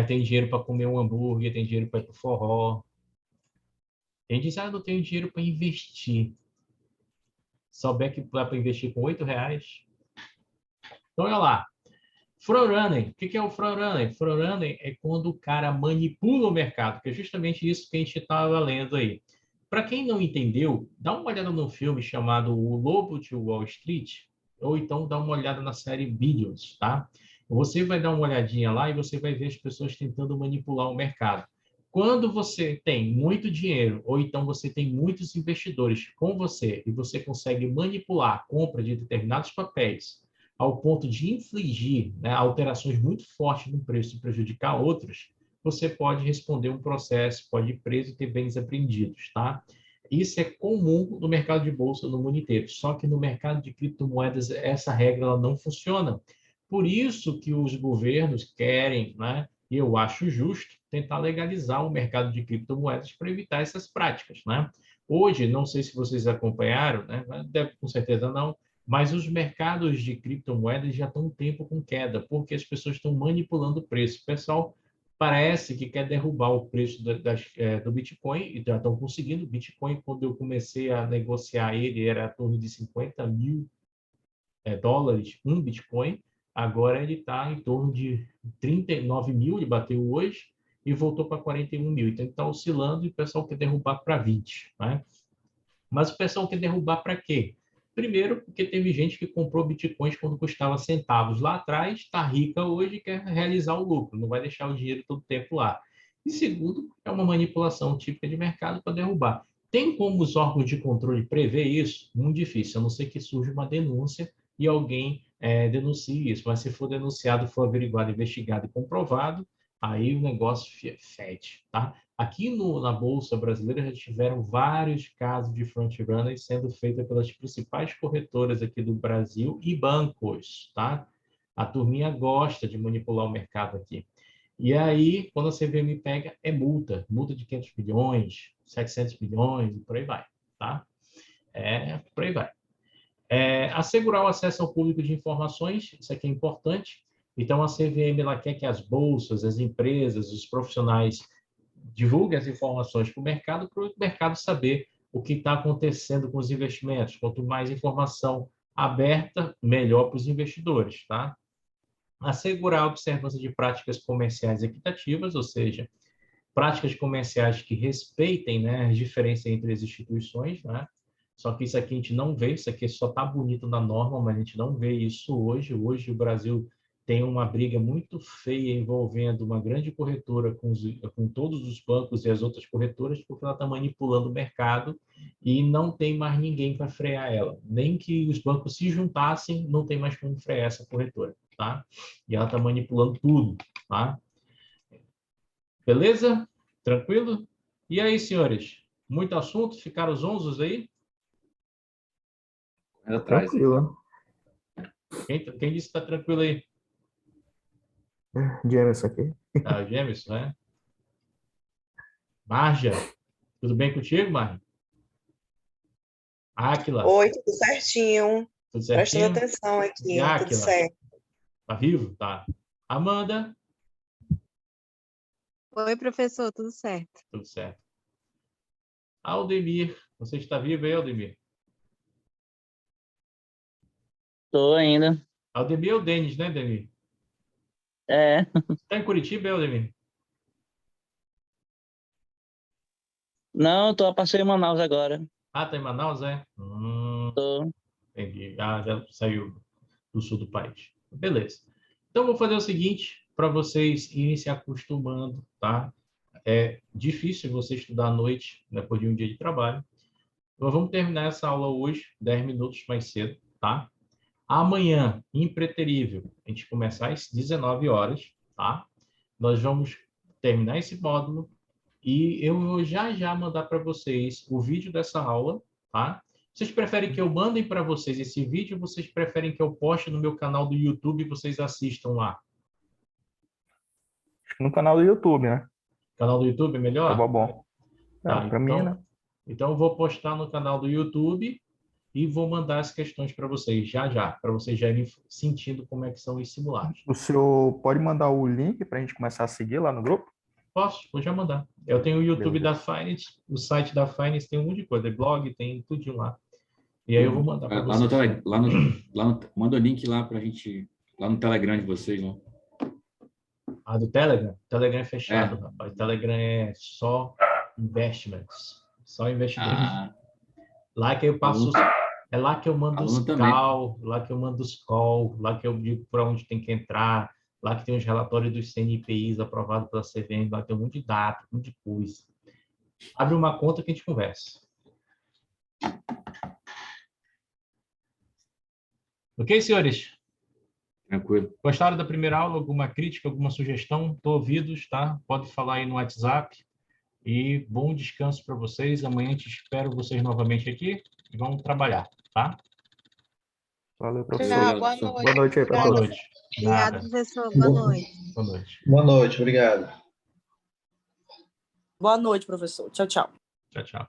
tem dinheiro para comer um hambúrguer, tem dinheiro para ir para o forró. A gente diz, não tenho dinheiro para investir. Souber que dá para investir com R$8. Então, olha lá. Frontrunning. O que é o frontrunning? Frontrunning é quando o cara manipula o mercado, que é justamente isso que a gente estava lendo aí. Para quem não entendeu, dá uma olhada no filme chamado O Lobo de Wall Street, ou então dá uma olhada na série Billions, tá? Você vai dar uma olhadinha lá e você vai ver as pessoas tentando manipular o mercado. Quando você tem muito dinheiro, ou então você tem muitos investidores com você, e você consegue manipular a compra de determinados papéis ao ponto de infligir, né, alterações muito fortes no preço e prejudicar outros, você pode responder um processo, pode ir preso e ter bens apreendidos, tá? Isso é comum no mercado de bolsa no mundo inteiro, só que no mercado de criptomoedas essa regra ela não funciona. Por isso que os governos querem, né, e eu acho justo, tentar legalizar o mercado de criptomoedas para evitar essas práticas, né? Hoje, não sei se vocês acompanharam, né? Deve, com certeza não, mas os mercados de criptomoedas já estão um tempo com queda, porque as pessoas estão manipulando o preço. O pessoal parece que quer derrubar o preço do Bitcoin, e já estão conseguindo. O Bitcoin, quando eu comecei a negociar ele, era em torno de 50 mil dólares um Bitcoin. Agora ele está em torno de 39 mil, ele bateu hoje, e voltou para 41 mil. Então, ele está oscilando e o pessoal quer derrubar para 20. Né? Mas o pessoal quer derrubar para quê? Primeiro, porque teve gente que comprou bitcoins quando custava centavos lá atrás, está rica hoje e quer realizar o lucro, não vai deixar o dinheiro todo tempo lá. E segundo, é uma manipulação típica de mercado para derrubar. Tem como os órgãos de controle prever isso? Muito difícil, a não ser que surja uma denúncia e alguém denuncie isso. Mas se for denunciado, for averiguado, investigado e comprovado, aí o negócio fede, tá? Aqui na Bolsa Brasileira já tiveram vários casos de front-runners sendo feitos pelas principais corretoras aqui do Brasil e bancos, tá? A turminha gosta de manipular o mercado aqui. E aí, quando a CVM pega, é multa de 500 milhões, 700 milhões e por aí vai, tá? Por aí vai. Assegurar o acesso ao público de informações, isso aqui é importante. Então, a CVM ela quer que as bolsas, as empresas, os profissionais divulguem as informações para o mercado saber o que está acontecendo com os investimentos. Quanto mais informação aberta, melhor para os investidores, tá? Assegurar a observância de práticas comerciais equitativas, ou seja, práticas comerciais que respeitem, né, as diferenças entre as instituições, né? Só que isso aqui a gente não vê, isso aqui só está bonito na norma, mas a gente não vê isso hoje. Hoje o Brasil tem uma briga muito feia envolvendo uma grande corretora com todos os bancos e as outras corretoras, porque ela está manipulando o mercado e não tem mais ninguém para frear ela. Nem que os bancos se juntassem, não tem mais como frear essa corretora, tá? E ela está manipulando tudo, tá? Beleza? Tranquilo? E aí, senhores? Muito assunto? Ficaram os 11 aí? Atrás. Tranquilo. Quem disse que está tranquilo aí? Jameson aqui. Ah, Gêmeos, né? Marja, tudo bem contigo, Marja? Áquila, Oi, tudo certinho. tudo Prestando certinho? atenção aqui, E tudo Áquila, certo. tá vivo? Tá. Amanda, Oi, professor, tudo certo? tudo certo. Aldemir, você está vivo aí, Aldemir? Tô ainda. Aldemir é o Denis, né, Aldemir? É, Está em Curitiba, Aldemir? não, tô a passeio em Manaus agora. Ah, tá em Manaus, é? Tô. Entendi. Ah, já saiu do sul do país. Beleza. Então, vou fazer o seguinte, para vocês irem se acostumando, tá? É difícil você estudar à noite, depois de um dia de trabalho. Nós vamos terminar essa aula hoje, 10 minutos mais cedo, tá? Amanhã, impreterível, a gente começar às 19 horas, tá? Nós vamos terminar esse módulo e eu vou já mandar para vocês o vídeo dessa aula, tá? Vocês preferem que eu mande para vocês esse vídeo ou vocês preferem que eu poste no meu canal do YouTube e vocês assistam lá? No canal do YouTube, né? Canal do YouTube é melhor? Tá bom. Tá, Pra mim, né? então eu vou postar no canal do YouTube e vou mandar as questões para vocês para vocês já irem sentindo como é que são os simulados. O senhor pode mandar o link pra gente começar a seguir lá no grupo? Posso? Vou já mandar. Eu tenho o YouTube Beleza. da Finance, o site da Finance tem um monte de coisa, blog, tem tudo lá. E aí eu vou mandar para Lá vocês. manda o link lá pra gente, lá no Telegram de vocês, né? Ah, do Telegram? O Telegram é fechado, É. rapaz. O Telegram é só investimentos. Só investidores. Ah, Lá que eu passo... É lá que eu mando os aluno também. call, lá que eu mando os call, lá que eu digo para onde tem que entrar, lá que tem os relatórios dos CNPIs aprovados pela CVM, lá tem um monte de dado, um monte de coisa. Abre uma conta que a gente conversa. Ok, senhores? Tranquilo. Gostaram da primeira aula? Alguma crítica, alguma sugestão? Estou ouvidos, tá? Pode falar aí no WhatsApp. E bom descanso para vocês. Amanhã te espero vocês novamente aqui e vamos trabalhar, tá? Valeu, Tchau, professor. boa noite. Boa noite aí pra Boa todos. noite. Obrigada, Nada. professor. Boa noite. Boa noite. Boa noite, obrigado. Boa noite, professor. Tchau, tchau. Tchau, tchau.